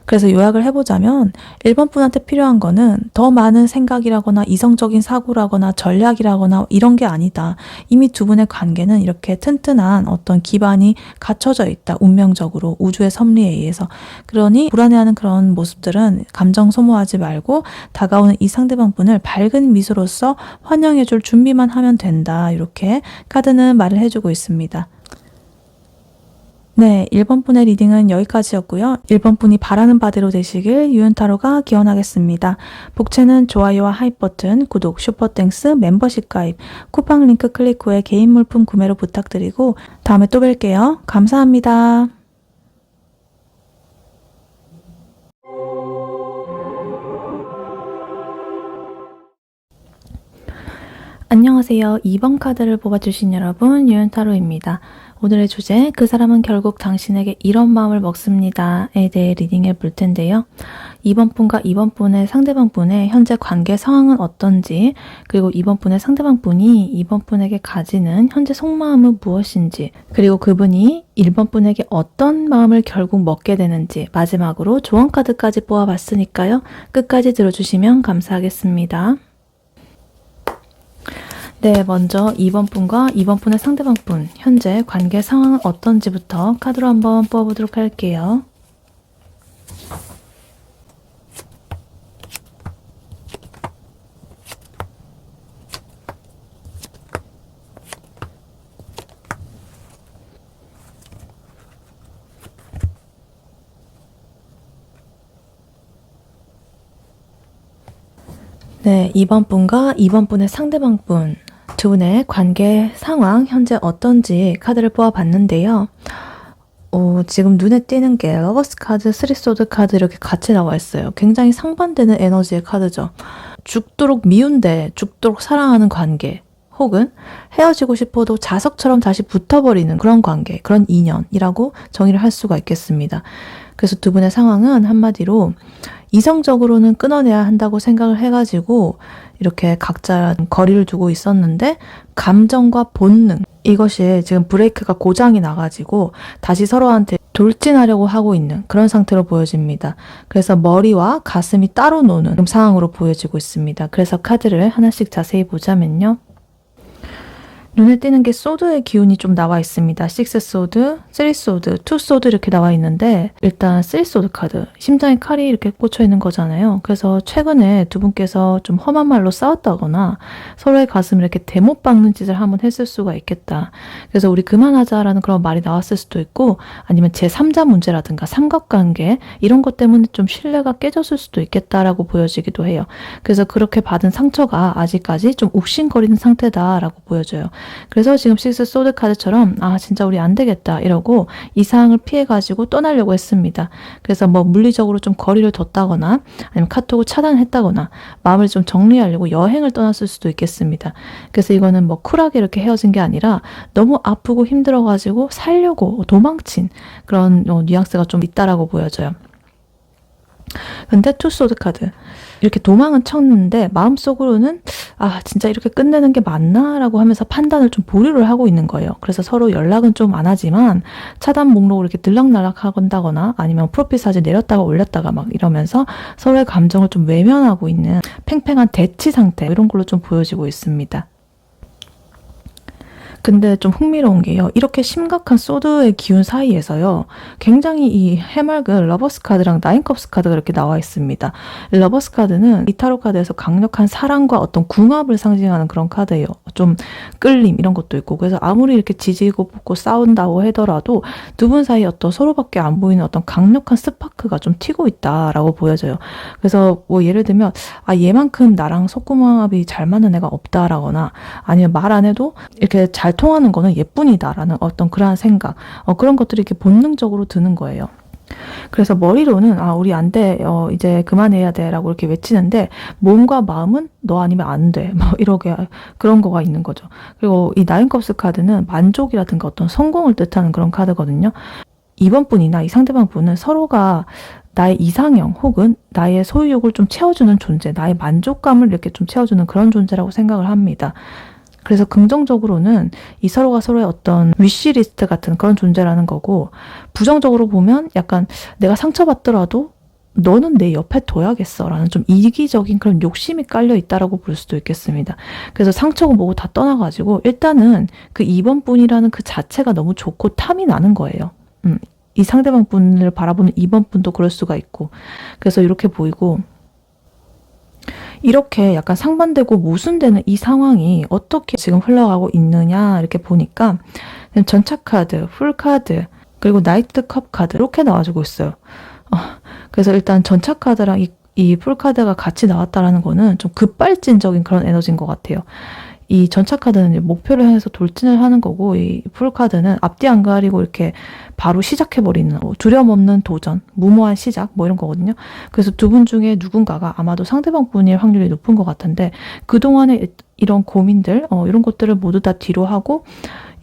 그래서 요약을 해보자면 1번 분한테 필요한 거는 더 많은 생각이라거나 이성적인 사고라거나 전략이라거나 이런 게 아니다. 이미 두 분의 관계는 이렇게 튼튼한 어떤 기반이 갖춰져 있다. 운명적으로 우주의 섭리에 의해서. 그러니 불안해하는 그런 모습들은 감정 소모하지 말고 다가오는 이 상대방 분을 밝은 미소로서 환영해줄 준비만 하면 된다. 이렇게 카드는 말을 해주고 있습니다. 네, 1번 분의 리딩은 여기까지였고요. 1번 분이 바라는 바대로 되시길 유은타로가 기원하겠습니다. 복채는 좋아요와 하이 버튼, 구독, 슈퍼땡스, 멤버십 가입, 쿠팡 링크 클릭 후에 개인 물품 구매로 부탁드리고 다음에 또 뵐게요. 감사합니다. 안녕하세요. 2번 카드를 뽑아주신 여러분, 유은타로입니다. 오늘의 주제, 그 사람은 결국 당신에게 이런 마음을 먹습니다에 대해 리딩해 볼 텐데요. 2번 분과 2번 분의 상대방 분의 현재 관계 상황은 어떤지, 그리고 2번 분의 상대방 분이 2번 분에게 가지는 현재 속마음은 무엇인지, 그리고 그분이 1번 분에게 어떤 마음을 결국 먹게 되는지, 마지막으로 조언 카드까지 뽑아봤으니까요. 끝까지 들어주시면 감사하겠습니다. 네, 먼저 2번 분과 2번 분의 상대방 분, 현재 관계 상황은 어떤지부터 카드로 한번 뽑아보도록 할게요. 네, 2번 분과 2번 분의 상대방 분, 두 분의 관계 상황 현재 어떤지 카드를 뽑아봤는데요. 지금 눈에 띄는 게 러버스 카드, 쓰리소드 카드 이렇게 같이 나와 있어요. 굉장히 상반되는 에너지의 카드죠. 죽도록 미운데 죽도록 사랑하는 관계, 혹은 헤어지고 싶어도 자석처럼 다시 붙어버리는 그런 관계, 그런 인연이라고 정의를 할 수가 있겠습니다. 그래서 두 분의 상황은 한마디로 이성적으로는 끊어내야 한다고 생각을 해가지고 이렇게 각자 거리를 두고 있었는데, 감정과 본능, 이것이 지금 브레이크가 고장이 나가지고 다시 서로한테 돌진하려고 하고 있는 그런 상태로 보여집니다. 그래서 머리와 가슴이 따로 노는 상황으로 보여지고 있습니다. 그래서 카드를 하나씩 자세히 보자면요. 눈에 띄는 게 소드의 기운이 좀 나와 있습니다. 6소드, 3소드, 2소드 이렇게 나와 있는데, 일단 3소드 카드, 심장에 칼이 이렇게 꽂혀 있는 거잖아요. 그래서 최근에 두 분께서 좀 험한 말로 싸웠다거나 서로의 가슴을 이렇게 대못 박는 짓을 한번 했을 수가 있겠다. 그래서 우리 그만하자라는 그런 말이 나왔을 수도 있고, 아니면 제3자 문제라든가 삼각관계 이런 것 때문에 좀 신뢰가 깨졌을 수도 있겠다라고 보여지기도 해요. 그래서 그렇게 받은 상처가 아직까지 좀 욱신거리는 상태다라고 보여져요. 그래서 지금 식스 소드 카드처럼 진짜 우리 안 되겠다 이러고 이 상황을 피해가지고 떠나려고 했습니다. 그래서 뭐 물리적으로 좀 거리를 뒀다거나 아니면 카톡을 차단했다거나 마음을 좀 정리하려고 여행을 떠났을 수도 있겠습니다. 그래서 이거는 뭐 쿨하게 이렇게 헤어진 게 아니라 너무 아프고 힘들어가지고 살려고 도망친 그런 뉘앙스가 좀 있다라고 보여져요. 근데 투소드 카드, 이렇게 도망은 쳤는데 마음속으로는 진짜 이렇게 끝내는 게 맞나? 라고 하면서 판단을 좀 보류를 하고 있는 거예요. 그래서 서로 연락은 좀 안 하지만 차단 목록을 이렇게 들락날락 한다거나 아니면 프로필 사진 내렸다가 올렸다가 막 이러면서 서로의 감정을 좀 외면하고 있는 팽팽한 대치 상태, 이런 걸로 좀 보여지고 있습니다. 근데 좀 흥미로운 게요. 이렇게 심각한 소드의 기운 사이에서요. 굉장히 이 해맑은 러버스 카드랑 나인컵스 카드가 이렇게 나와 있습니다. 러버스 카드는 이 타로 카드에서 강력한 사랑과 어떤 궁합을 상징하는 그런 카드예요. 좀 끌림 이런 것도 있고, 그래서 아무리 이렇게 지지고 볶고 싸운다고 하더라도 두 분 사이에 어떤 서로밖에 안 보이는 어떤 강력한 스파크가 좀 튀고 있다라고 보여져요. 그래서 뭐 예를 들면 얘만큼 나랑 속궁합이 잘 맞는 애가 없다라거나, 아니면 말 안 해도 이렇게 잘 통하는 거는 얘뿐이다라는 어떤 그러한 생각, 그런 것들이 이렇게 본능적으로 드는 거예요. 그래서 머리로는 우리 안 돼, 이제 그만해야 돼 라고 이렇게 외치는데, 몸과 마음은 너 아니면 안 돼, 뭐 이렇게 그런 거가 있는 거죠. 그리고 이 나인컵스 카드는 만족이라든가 어떤 성공을 뜻하는 그런 카드거든요. 이번 분이나 이 상대방 분은 서로가 나의 이상형 혹은 나의 소유욕을 좀 채워주는 존재, 나의 만족감을 이렇게 좀 채워주는 그런 존재라고 생각을 합니다. 그래서 긍정적으로는 이 서로가 서로의 어떤 위시리스트 같은 그런 존재라는 거고, 부정적으로 보면 약간 내가 상처받더라도 너는 내 옆에 둬야겠어 라는 좀 이기적인 그런 욕심이 깔려 있다라고 볼 수도 있겠습니다. 그래서 상처고 뭐고 다 떠나가지고 일단은 그 2번 분이라는 그 자체가 너무 좋고 탐이 나는 거예요. 이 상대방 분을 바라보는 2번 분도 그럴 수가 있고, 그래서 이렇게 보이고, 이렇게 약간 상반되고 모순되는 이 상황이 어떻게 지금 흘러가고 있느냐 이렇게 보니까 전차 카드, 풀 카드, 그리고 나이트 컵 카드 이렇게 나와주고 있어요. 그래서 일단 전차 카드랑 이 풀 카드가 같이 나왔다라는 거는 좀 급발진적인 그런 에너지인 것 같아요. 이 전차 카드는 목표를 향해서 돌진을 하는 거고, 이 풀 카드는 앞뒤 안 가리고 이렇게 바로 시작해버리는, 두려움 없는 도전, 무모한 시작 뭐 이런 거거든요. 그래서 두 분 중에 누군가가 아마도 상대방 분일 확률이 높은 것 같은데, 그동안의 이런 고민들, 이런 것들을 모두 다 뒤로 하고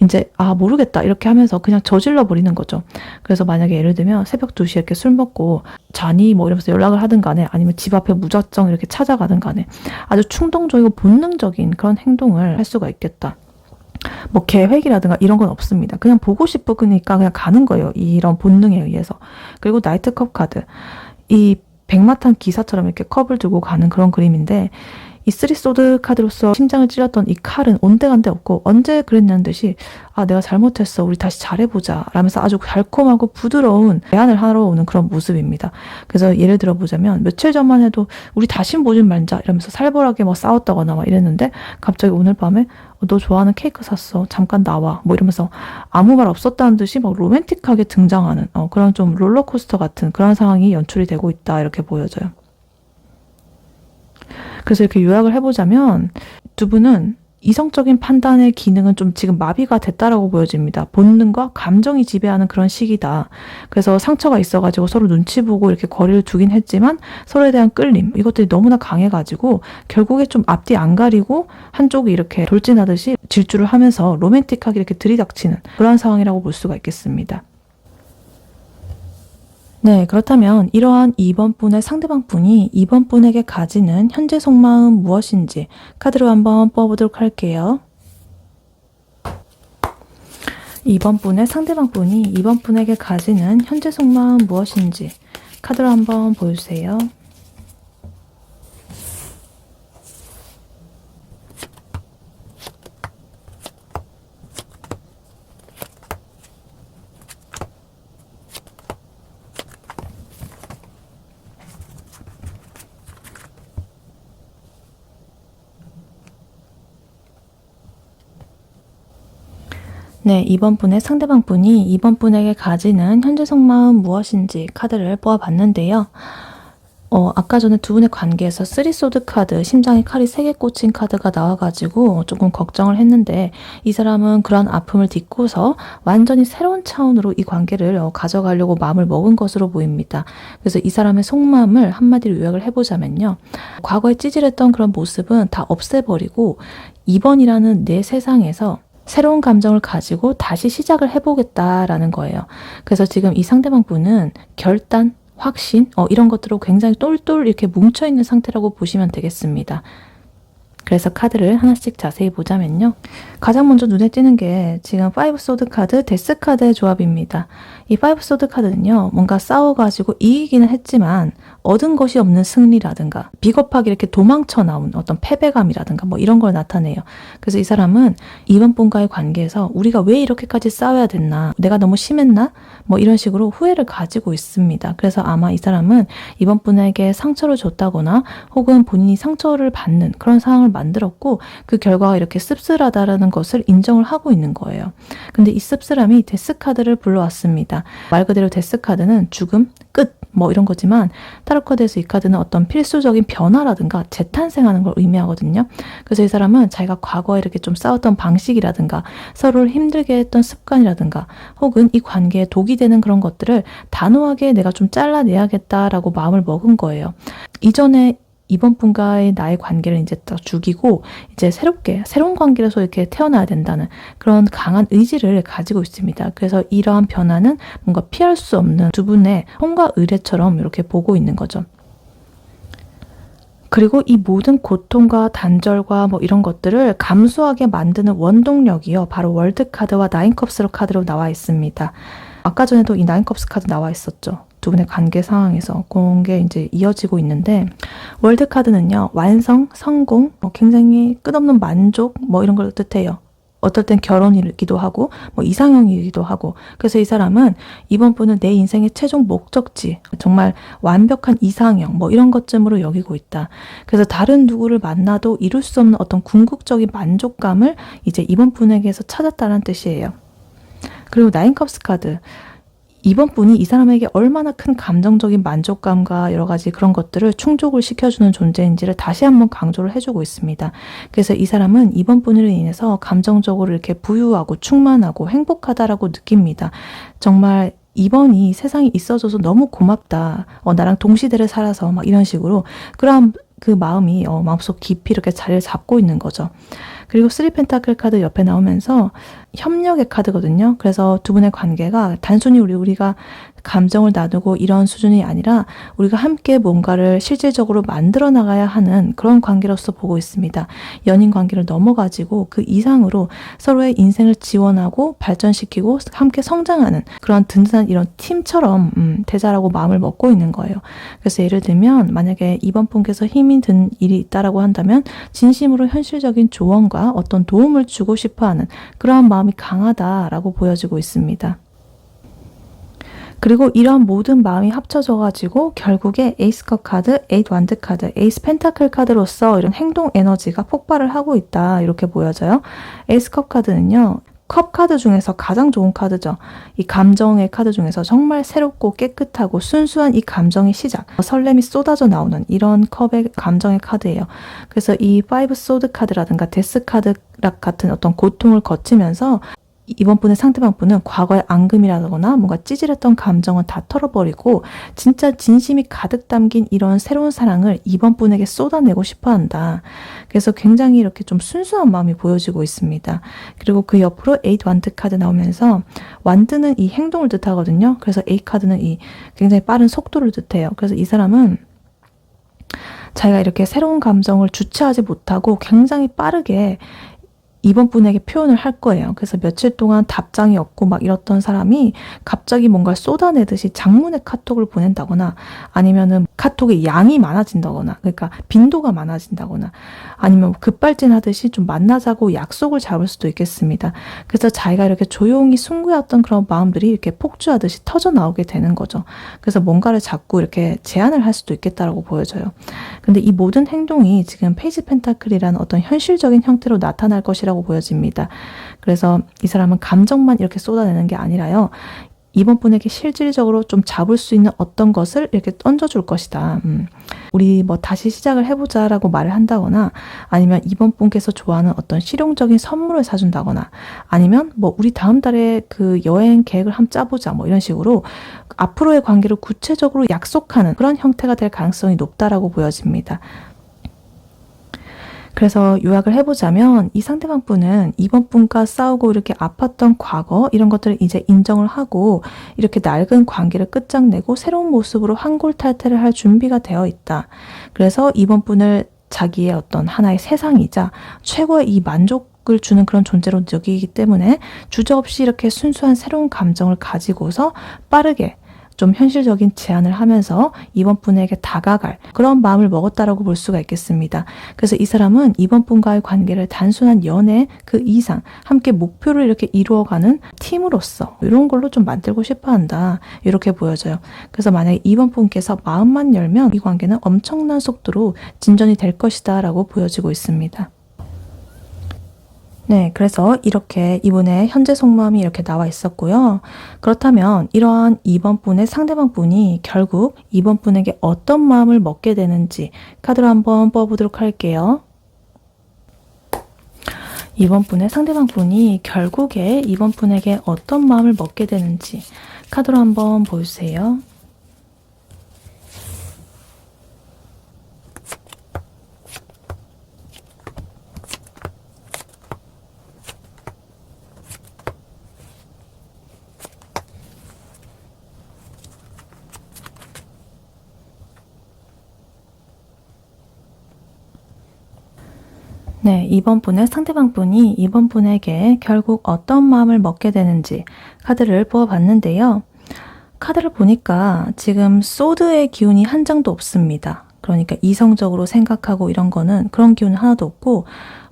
이제 모르겠다 이렇게 하면서 그냥 저질러 버리는 거죠. 그래서 만약에 예를 들면 새벽 2시에 이렇게 술 먹고 자니 뭐 이러면서 연락을 하든 간에, 아니면 집 앞에 무작정 이렇게 찾아가든 간에 아주 충동적이고 본능적인 그런 행동을 할 수가 있겠다. 뭐 계획이라든가 이런 건 없습니다. 그냥 보고 싶으니까 그냥 가는 거예요. 이런 본능에 의해서. 그리고 나이트컵 카드, 이 백마탄 기사처럼 이렇게 컵을 두고 가는 그런 그림인데, 이 쓰리소드 카드로서 심장을 찔렀던 이 칼은 온데간데 없고 언제 그랬냐는 듯이 내가 잘못했어. 우리 다시 잘해보자. 라면서 아주 달콤하고 부드러운 제안을 하러 오는 그런 모습입니다. 그래서 예를 들어보자면 며칠 전만 해도 우리 다신 보지 말자 이러면서 살벌하게 싸웠다거나 이랬는데 갑자기 오늘 밤에 너 좋아하는 케이크 샀어. 잠깐 나와. 이러면서 아무 말 없었다는 듯이 로맨틱하게 등장하는 그런 좀 롤러코스터 같은 그런 상황이 연출이 되고 있다. 이렇게 보여져요. 그래서 이렇게 요약을 해보자면 두 분은 이성적인 판단의 기능은 좀 지금 마비가 됐다라고 보여집니다. 본능과 감정이 지배하는 그런 시기다. 그래서 상처가 있어가지고 서로 눈치 보고 이렇게 거리를 두긴 했지만 서로에 대한 끌림 이것들이 너무나 강해가지고 결국에 좀 앞뒤 안 가리고 한쪽이 이렇게 돌진하듯이 질주를 하면서 로맨틱하게 이렇게 들이닥치는 그런 상황이라고 볼 수가 있겠습니다. 네, 그렇다면 이러한 2번 분의 상대방 분이 2번 분에게 가지는 현재 속마음 무엇인지 카드로 한번 뽑아보도록 할게요. 2번 분의 상대방 분이 2번 분에게 가지는 현재 속마음 무엇인지 카드로 한번 보여주세요. 네, 2번 분의 상대방 분이 2번 분에게 가지는 현재 속마음 무엇인지 카드를 뽑아봤는데요. 아까 전에 두 분의 관계에서 쓰리소드 카드, 심장에 칼이 3개 꽂힌 카드가 나와가지고 조금 걱정을 했는데 이 사람은 그런 아픔을 딛고서 완전히 새로운 차원으로 이 관계를 가져가려고 마음을 먹은 것으로 보입니다. 그래서 이 사람의 속마음을 한마디로 요약을 해보자면요. 과거에 찌질했던 그런 모습은 다 없애버리고 2번이라는 내 세상에서 새로운 감정을 가지고 다시 시작을 해보겠다라는 거예요. 그래서 지금 이 상대방 분은 결단, 확신 이런 것들로 굉장히 똘똘 이렇게 뭉쳐있는 상태라고 보시면 되겠습니다. 그래서 카드를 하나씩 자세히 보자면요. 가장 먼저 눈에 띄는 게 지금 5소드 카드, 데스 카드의 조합입니다. 이 5소드 카드는요. 뭔가 싸워가지고 이기기는 했지만 얻은 것이 없는 승리라든가 비겁하게 이렇게 도망쳐 나온 어떤 패배감이라든가 이런 걸 나타내요. 그래서 이 사람은 이번 분과의 관계에서 우리가 왜 이렇게까지 싸워야 됐나? 내가 너무 심했나? 이런 식으로 후회를 가지고 있습니다. 그래서 아마 이 사람은 이번 분에게 상처를 줬다거나 혹은 본인이 상처를 받는 그런 상황을 만들었고 그 결과가 이렇게 씁쓸하다라는 것을 인정을 하고 있는 거예요. 근데 이 씁쓸함이 데스 카드를 불러왔습니다. 말 그대로 데스 카드는 죽음, 끝 이런 거지만 타로 카드에서 이 카드는 어떤 필수적인 변화라든가 재탄생하는 걸 의미하거든요. 그래서 이 사람은 자기가 과거에 이렇게 좀 싸웠던 방식이라든가 서로를 힘들게 했던 습관이라든가 혹은 이 관계에 독이 되는 그런 것들을 단호하게 내가 좀 잘라내야겠다라고 마음을 먹은 거예요. 이전에 이번 분과의 나의 관계를 이제 딱 죽이고 이제 새로운 관계로서 이렇게 태어나야 된다는 그런 강한 의지를 가지고 있습니다. 그래서 이러한 변화는 뭔가 피할 수 없는 두 분의 혼과 의례처럼 이렇게 보고 있는 거죠. 그리고 이 모든 고통과 단절과 이런 것들을 감수하게 만드는 원동력이요. 바로 월드 카드와 나인컵스 카드로 나와 있습니다. 아까 전에도 이 나인컵스 카드 나와 있었죠. 두 분의 관계 상황에서 그런 게 이제 이어지고 있는데 월드 카드는요. 완성, 성공, 굉장히 끝없는 만족 이런 걸 뜻해요. 어떨 땐 결혼이기도 하고 이상형이기도 하고 그래서 이 사람은 이번 분은 내 인생의 최종 목적지 정말 완벽한 이상형 이런 것쯤으로 여기고 있다. 그래서 다른 누구를 만나도 이룰 수 없는 어떤 궁극적인 만족감을 이제 이번 분에게서 찾았다는 뜻이에요. 그리고 나인컵스 카드 이번 분이 이 사람에게 얼마나 큰 감정적인 만족감과 여러 가지 그런 것들을 충족을 시켜주는 존재인지를 다시 한번 강조를 해주고 있습니다. 그래서 이 사람은 이번 분으로 인해서 감정적으로 이렇게 부유하고 충만하고 행복하다라고 느낍니다. 정말 이번이 세상에 있어줘서 너무 고맙다. 나랑 동시대를 살아서 이런 식으로 그런 그 마음이 마음속 깊이 이렇게 자리를 잡고 있는 거죠. 그리고 3 펜타클 카드 옆에 나오면서 협력의 카드거든요. 그래서 두 분의 관계가 단순히 우리가 감정을 나누고 이런 수준이 아니라 우리가 함께 뭔가를 실질적으로 만들어 나가야 하는 그런 관계로서 보고 있습니다. 연인 관계를 넘어가지고 그 이상으로 서로의 인생을 지원하고 발전시키고 함께 성장하는 그런 든든한 이런 팀처럼 되자라고 마음을 먹고 있는 거예요. 그래서 예를 들면 만약에 이번 분께서 힘이 든 일이 있다라고 한다면 진심으로 현실적인 조언과 어떤 도움을 주고 싶어하는 그러한 마음이 강하다라고 보여지고 있습니다. 그리고 이런 모든 마음이 합쳐져가지고 결국에 에이스컵 카드, 에이트 완드 카드, 에이스 펜타클 카드로서 이런 행동 에너지가 폭발을 하고 있다 이렇게 보여져요. 에이스컵 카드는요. 컵 카드 중에서 가장 좋은 카드죠. 이 감정의 카드 중에서 정말 새롭고 깨끗하고 순수한 이 감정의 시작, 설렘이 쏟아져 나오는 이런 컵의 감정의 카드예요. 그래서 이 파이브 소드 카드라든가 데스 카드 같은 어떤 고통을 거치면서 이번 분의 상대방 분은 과거의 앙금이라거나 뭔가 찌질했던 감정은 다 털어버리고 진짜 진심이 가득 담긴 이런 새로운 사랑을 이번 분에게 쏟아내고 싶어 한다. 그래서 굉장히 이렇게 좀 순수한 마음이 보여지고 있습니다. 그리고 그 옆으로 8 완드 카드 나오면서 완드는 이 행동을 뜻하거든요. 그래서 8 카드는 이 굉장히 빠른 속도를 뜻해요. 그래서 이 사람은 자기가 이렇게 새로운 감정을 주체하지 못하고 굉장히 빠르게 이번 분에게 표현을 할 거예요. 그래서 며칠 동안 답장이 없고 막 이랬던 사람이 갑자기 뭔가 쏟아내듯이 장문의 카톡을 보낸다거나 아니면은 카톡의 양이 많아진다거나 그러니까 빈도가 많아진다거나 아니면 급발진하듯이 좀 만나자고 약속을 잡을 수도 있겠습니다. 그래서 자기가 이렇게 조용히 숨겨왔던 그런 마음들이 이렇게 폭주하듯이 터져 나오게 되는 거죠. 그래서 뭔가를 자꾸 이렇게 제안을 할 수도 있겠다라고 보여져요. 근데 이 모든 행동이 지금 페이지 펜타클이라는 어떤 현실적인 형태로 나타날 것이라고 보여집니다. 그래서 이 사람은 감정만 이렇게 쏟아내는 게 아니라요. 이번 분에게 실질적으로 좀 잡을 수 있는 어떤 것을 이렇게 던져줄 것이다. 우리 뭐 다시 시작을 해보자라고 말을 한다거나 아니면 이번 분께서 좋아하는 어떤 실용적인 선물을 사준다거나 아니면 뭐 우리 다음 달에 그 여행 계획을 한번 짜보자 뭐 이런 식으로 앞으로의 관계를 구체적으로 약속하는 그런 형태가 될 가능성이 높다라고 보여집니다. 그래서 요약을 해보자면 이 상대방 분은 이번 분과 싸우고 이렇게 아팠던 과거 이런 것들을 이제 인정을 하고 이렇게 낡은 관계를 끝장내고 새로운 모습으로 환골탈태를 할 준비가 되어 있다. 그래서 이번 분을 자기의 어떤 하나의 세상이자 최고의 이 만족을 주는 그런 존재로 여기기 때문에 주저없이 이렇게 순수한 새로운 감정을 가지고서 빠르게 좀 현실적인 제안을 하면서 이번 분에게 다가갈 그런 마음을 먹었다라고 볼 수가 있겠습니다. 그래서 이 사람은 이번 분과의 관계를 단순한 연애 그 이상 함께 목표를 이렇게 이루어가는 팀으로서 이런 걸로 좀 만들고 싶어 한다. 이렇게 보여져요. 그래서 만약에 이번 분께서 마음만 열면 이 관계는 엄청난 속도로 진전이 될 것이다 라고 보여지고 있습니다. 네, 그래서 이렇게 이분의 현재 속마음이 이렇게 나와 있었고요. 그렇다면 이러한 이번 분의 상대방 분이 결국 이번 분에게 어떤 마음을 먹게 되는지 카드로 한번 뽑아보도록 할게요. 이번 분의 상대방 분이 결국에 이번 분에게 어떤 마음을 먹게 되는지 카드로 한번 보여주세요. 네, 이번 분의 상대방 분이 이번 분에게 결국 어떤 마음을 먹게 되는지 카드를 뽑아봤는데요. 카드를 보니까 지금 소드의 기운이 한 장도 없습니다. 그러니까 이성적으로 생각하고 이런 거는 그런 기운은 하나도 없고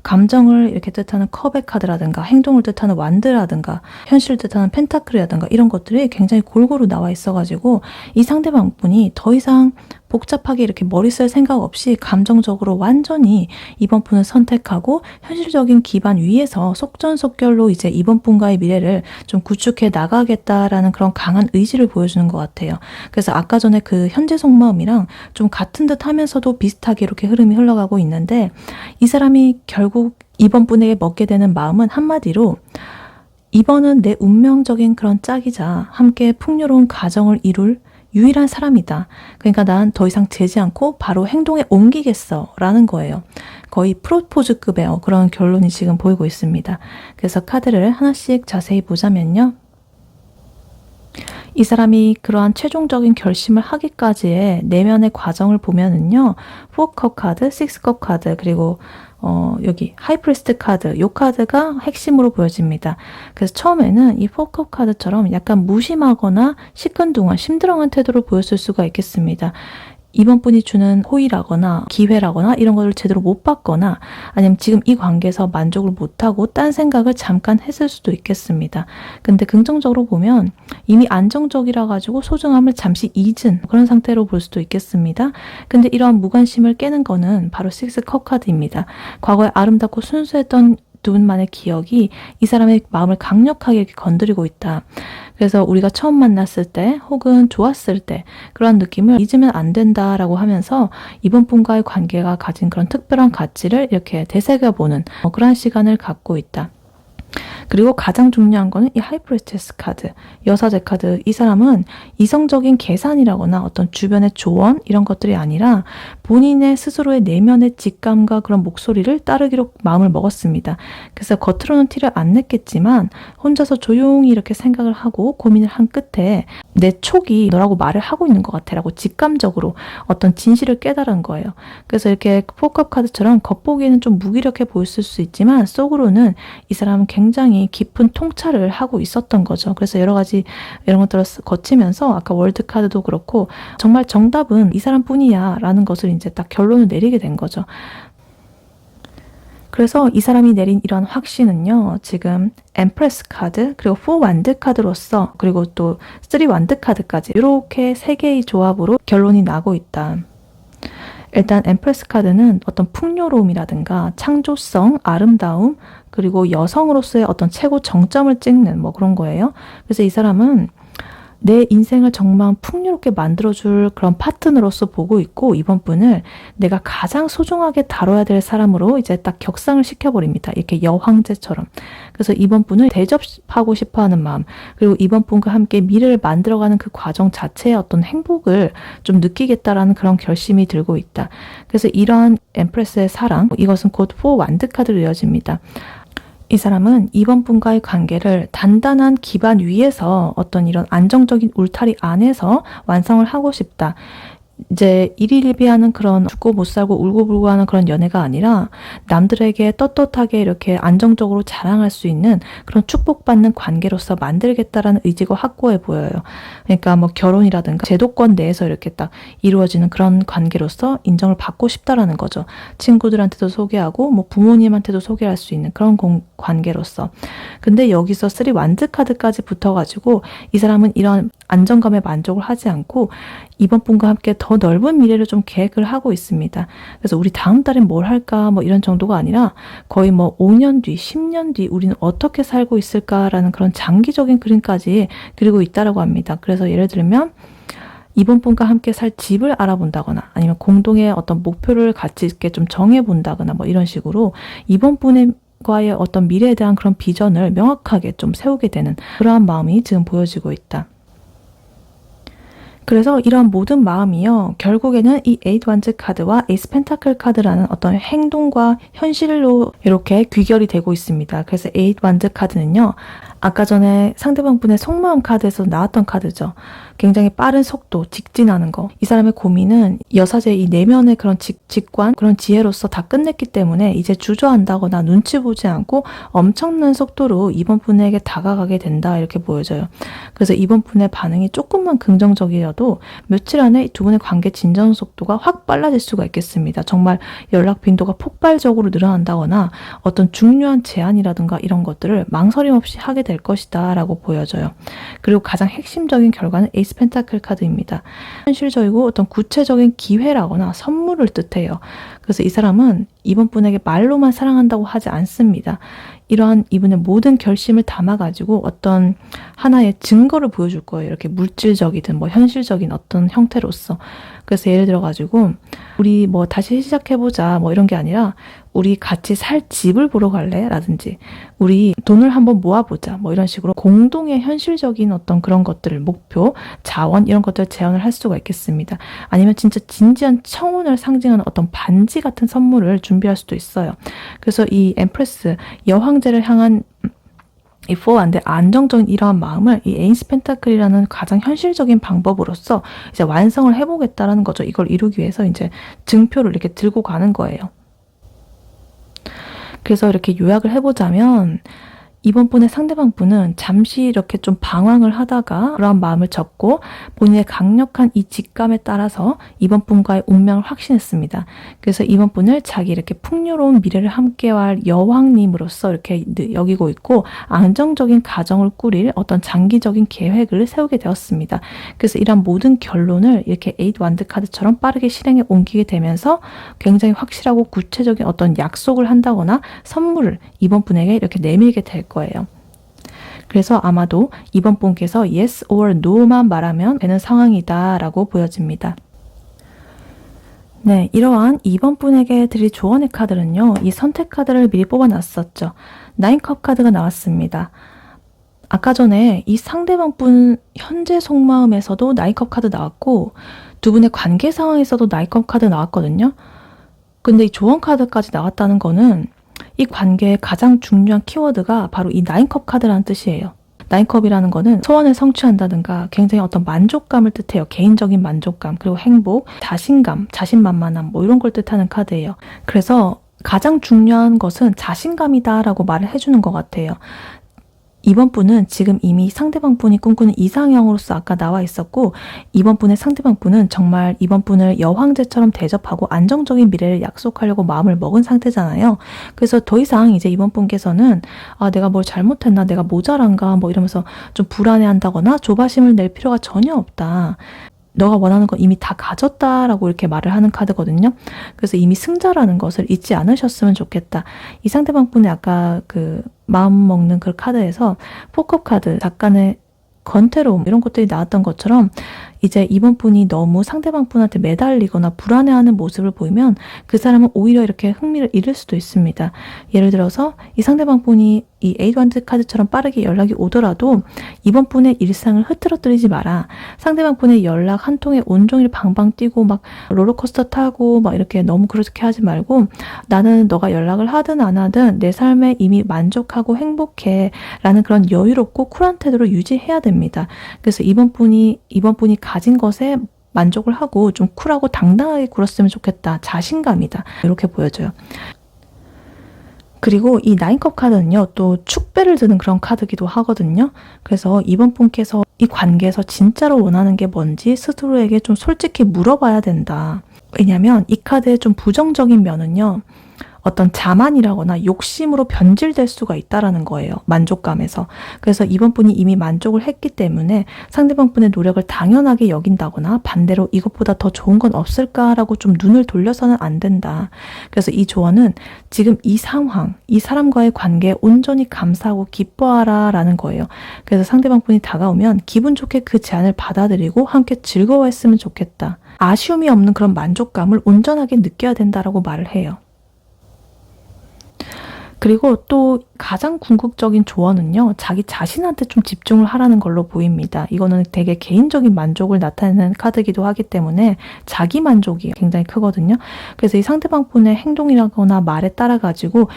감정을 이렇게 뜻하는 컵의 카드라든가 행동을 뜻하는 완드라든가 현실을 뜻하는 펜타클이라든가 이런 것들이 굉장히 골고루 나와 있어가지고 이 상대방 분이 더 이상 복잡하게 이렇게 머리 쓸 생각 없이 감정적으로 완전히 이번 분을 선택하고 현실적인 기반 위에서 속전속결로 이제 이번 분과의 미래를 좀 구축해 나가겠다라는 그런 강한 의지를 보여주는 것 같아요. 그래서 아까 전에 그 현재 속마음이랑 좀 같은 듯 하면서도 비슷하게 이렇게 흐름이 흘러가고 있는데 이 사람이 결국 이번 분에게 먹게 되는 마음은 한마디로 이번은 내 운명적인 그런 짝이자 함께 풍요로운 가정을 이룰 유일한 사람이다. 그러니까 난 더 이상 재지 않고 바로 행동에 옮기겠어 라는 거예요. 거의 프로포즈급의 그런 결론이 지금 보이고 있습니다. 그래서 카드를 하나씩 자세히 보자면요. 이 사람이 그러한 최종적인 결심을 하기까지의 내면의 과정을 보면은요. 4컵 카드, 6컵 카드, 그리고 여기 하이프리스트 카드, 이 카드가 핵심으로 보여집니다. 그래서 처음에는 이 4컵 카드처럼 약간 무심하거나 시큰둥한 심드렁한 태도를 보였을 수가 있겠습니다. 이번 분이 주는 호의라거나 기회라거나 이런 것을 제대로 못 받거나 아니면 지금 이 관계에서 만족을 못하고 딴 생각을 잠깐 했을 수도 있겠습니다. 근데 긍정적으로 보면 이미 안정적이라 가지고 소중함을 잠시 잊은 그런 상태로 볼 수도 있겠습니다. 근데 이러한 무관심을 깨는 거는 바로 6컵 카드입니다. 과거에 아름답고 순수했던 두 분만의 기억이 이 사람의 마음을 강력하게 이렇게 건드리고 있다. 그래서 우리가 처음 만났을 때 혹은 좋았을 때 그런 느낌을 잊으면 안 된다라고 하면서 이번 분과의 관계가 가진 그런 특별한 가치를 이렇게 되새겨보는 그런 시간을 갖고 있다. 그리고 가장 중요한 거는 이 하이프리스테스 카드, 여사제 카드. 이 사람은 이성적인 계산이라거나 어떤 주변의 조언 이런 것들이 아니라 본인의 스스로의 내면의 직감과 그런 목소리를 따르기로 마음을 먹었습니다. 그래서 겉으로는 티를 안 냈겠지만 혼자서 조용히 이렇게 생각을 하고 고민을 한 끝에 내 촉이 너라고 말을 하고 있는 것 같아 라고 직감적으로 어떤 진실을 깨달은 거예요. 그래서 이렇게 4컵 카드처럼 겉보기에는 좀 무기력해 보였을 수 있지만 속으로는 이 사람은 굉장히 깊은 통찰을 하고 있었던 거죠. 그래서 여러 가지 이런 것들을 거치면서 아까 월드 카드도 그렇고 정말 정답은 이 사람뿐이야 라는 것을 이제 딱 결론을 내리게 된 거죠. 그래서 이 사람이 내린 이런 확신은요. 지금 엠프레스 카드, 그리고 4 완드 카드로서 그리고 또 3 완드 카드까지 이렇게 세 개의 조합으로 결론이 나고 있다. 일단 엠프레스 카드는 어떤 풍요로움이라든가 창조성, 아름다움, 그리고 여성으로서의 어떤 최고 정점을 찍는 뭐 그런 거예요. 그래서 이 사람은 내 인생을 정말 풍요롭게 만들어줄 그런 파트너로서 보고 있고 이번 분을 내가 가장 소중하게 다뤄야 될 사람으로 이제 딱 격상을 시켜버립니다. 이렇게 여황제처럼. 그래서 이번 분을 대접하고 싶어하는 마음 그리고 이번 분과 함께 미래를 만들어가는 그 과정 자체의 어떤 행복을 좀 느끼겠다라는 그런 결심이 들고 있다. 그래서 이러한 엠프레스의 사랑 이것은 곧 4 완드 카드로 이어집니다. 이 사람은 이번 분과의 관계를 단단한 기반 위에서 어떤 이런 안정적인 울타리 안에서 완성을 하고 싶다. 이제 일희일비하는 그런 죽고 못 살고 울고불고 하는 그런 연애가 아니라 남들에게 떳떳하게 이렇게 안정적으로 자랑할 수 있는 그런 축복받는 관계로서 만들겠다라는 의지가 확고해 보여요. 그러니까 뭐 결혼이라든가 제도권 내에서 이렇게 딱 이루어지는 그런 관계로서 인정을 받고 싶다라는 거죠. 친구들한테도 소개하고 뭐 부모님한테도 소개할 수 있는 그런 관계로서. 근데 여기서 3 완드 카드까지 붙어가지고 이 사람은 이런 안정감에 만족을 하지 않고 이번 분과 함께 더 넓은 미래를 좀 계획을 하고 있습니다. 그래서 우리 다음 달엔 뭘 할까 뭐 이런 정도가 아니라 거의 뭐 5년 뒤, 10년 뒤 우리는 어떻게 살고 있을까라는 그런 장기적인 그림까지 그리고 있다라고 합니다. 그래서 예를 들면 이번 분과 함께 살 집을 알아본다거나 아니면 공동의 어떤 목표를 같이 있게 좀 정해본다거나 뭐 이런 식으로 이번 분의 과의 어떤 미래에 대한 그런 비전을 명확하게 좀 세우게 되는 그러한 마음이 지금 보여지고 있다. 그래서 이런 모든 마음이요. 결국에는 이 8 완즈 카드와 에이스 펜타클 카드라는 어떤 행동과 현실로 이렇게 귀결이 되고 있습니다. 그래서 8 완즈 카드는요. 아까 전에 상대방 분의 속마음 카드에서 나왔던 카드죠. 굉장히 빠른 속도, 직진하는 거. 이 사람의 고민은 여사제의 이 내면의 그런 직관, 그런 지혜로서 다 끝냈기 때문에 이제 주저한다거나 눈치 보지 않고 엄청난 속도로 이번 분에게 다가가게 된다 이렇게 보여져요. 그래서 이번 분의 반응이 조금만 긍정적이어도 며칠 안에 두 분의 관계 진전 속도가 확 빨라질 수가 있겠습니다. 정말 연락 빈도가 폭발적으로 늘어난다거나 어떤 중요한 제안이라든가 이런 것들을 망설임 없이 하게 될 것이다 라고 보여져요. 그리고 가장 핵심적인 결과는 에이스 펜타클 카드입니다. 현실적이고 어떤 구체적인 기회라거나 선물을 뜻해요. 그래서 이 사람은 이번 분에게 말로만 사랑한다고 하지 않습니다. 이러한 이분의 모든 결심을 담아가지고 어떤 하나의 증거를 보여줄 거예요. 이렇게 물질적이든 뭐 현실적인 어떤 형태로서. 그래서 예를 들어가지고 우리 뭐 다시 시작해보자 뭐 이런 게 아니라 우리 같이 살 집을 보러 갈래? 라든지 우리 돈을 한번 모아보자 뭐 이런 식으로 공동의 현실적인 어떤 그런 것들을 목표, 자원 이런 것들을 제안을 할 수가 있겠습니다. 아니면 진짜 진지한 청혼을 상징하는 어떤 반지 같은 선물을 준비할 수도 있어요. 그래서 이 엠프레스 여황제를 향한 이 포안데 안정적인 이러한 마음을 이 에이스 펜타클이라는 가장 현실적인 방법으로서 이제 완성을 해보겠다라는 거죠. 이걸 이루기 위해서 이제 증표를 이렇게 들고 가는 거예요. 그래서 이렇게 요약을 해보자면 이번 분의 상대방 분은 잠시 이렇게 좀 방황을 하다가 그러한 마음을 접고 본인의 강력한 이 직감에 따라서 이번 분과의 운명을 확신했습니다. 그래서 이번 분을 자기 이렇게 풍요로운 미래를 함께할 여왕님으로서 이렇게 여기고 있고 안정적인 가정을 꾸릴 어떤 장기적인 계획을 세우게 되었습니다. 그래서 이런 모든 결론을 이렇게 에잇 완드 카드처럼 빠르게 실행에 옮기게 되면서 굉장히 확실하고 구체적인 어떤 약속을 한다거나 선물을 이번 분에게 이렇게 내밀게 될 거예요. 그래서 아마도 이번 분께서 yes or no만 말하면 되는 상황이다 라고 보여집니다. 네, 이러한 이번 분에게 드릴 조언의 카드는요. 이 선택 카드를 미리 뽑아놨었죠. 9컵 카드가 나왔습니다. 아까 전에 이 상대방 분 현재 속마음에서도 9컵 카드 나왔고 두 분의 관계 상황에서도 9컵 카드 나왔거든요. 근데 이 조언 카드까지 나왔다는 거는 이 관계의 가장 중요한 키워드가 바로 이 9컵 카드라는 뜻이에요. 9컵이라는 거는 소원을 성취한다든가 굉장히 어떤 만족감을 뜻해요. 개인적인 만족감, 그리고 행복, 자신감, 자신만만함 뭐 이런 걸 뜻하는 카드예요. 그래서 가장 중요한 것은 자신감이다라고 말을 해주는 것 같아요. 이번 분은 지금 이미 상대방 분이 꿈꾸는 이상형으로서 아까 나와 있었고 이번 분의 상대방 분은 정말 이번 분을 여황제처럼 대접하고 안정적인 미래를 약속하려고 마음을 먹은 상태잖아요. 그래서 더 이상 이제 이번 분께서는 내가 뭘 잘못했나, 내가 모자란가 뭐 이러면서 좀 불안해한다거나 조바심을 낼 필요가 전혀 없다. 너가 원하는 건 이미 다 가졌다라고 이렇게 말을 하는 카드거든요. 그래서 이미 승자라는 것을 잊지 않으셨으면 좋겠다. 이 상대방 분의 아까 그 마음 먹는 그 카드에서 포컵 카드, 약간의 권태로움 이런 것들이 나왔던 것처럼 이제 이번 분이 너무 상대방 분한테 매달리거나 불안해하는 모습을 보이면 그 사람은 오히려 이렇게 흥미를 잃을 수도 있습니다. 예를 들어서 이 상대방 분이 이 에이드 완드 카드처럼 빠르게 연락이 오더라도 이번 분의 일상을 흐트러뜨리지 마라. 상대방 분의 연락 한 통에 온종일 방방 뛰고 막 롤러코스터 타고 막 이렇게 너무 그렇게 하지 말고 나는 너가 연락을 하든 안 하든 내 삶에 이미 만족하고 행복해 라는 그런 여유롭고 쿨한 태도를 유지해야 됩니다. 그래서 이번 분이 가진 것에 만족을 하고 좀 쿨하고 당당하게 굴었으면 좋겠다. 자신감이다. 이렇게 보여져요. 그리고 이 9컵 카드는요. 또 축배를 드는 그런 카드기도 하거든요. 그래서 이번 분께서 이 관계에서 진짜로 원하는 게 뭔지 스스로에게 좀 솔직히 물어봐야 된다. 왜냐면 이 카드의 좀 부정적인 면은요. 어떤 자만이라거나 욕심으로 변질될 수가 있다라는 거예요. 만족감에서. 그래서 이번 분이 이미 만족을 했기 때문에 상대방 분의 노력을 당연하게 여긴다거나 반대로 이것보다 더 좋은 건 없을까라고 좀 눈을 돌려서는 안 된다. 그래서 이 조언은 지금 이 상황, 이 사람과의 관계에 온전히 감사하고 기뻐하라 라는 거예요. 그래서 상대방 분이 다가오면 기분 좋게 그 제안을 받아들이고 함께 즐거워했으면 좋겠다. 아쉬움이 없는 그런 만족감을 온전하게 느껴야 된다라고 말을 해요. 그리고 또 가장 궁극적인 조언은요. 자기 자신한테 좀 집중을 하라는 걸로 보입니다. 이거는 되게 개인적인 만족을 나타내는 카드이기도 하기 때문에 자기 만족이 굉장히 크거든요. 그래서 이 상대방 분의 행동이라거나 말에 따라 가지고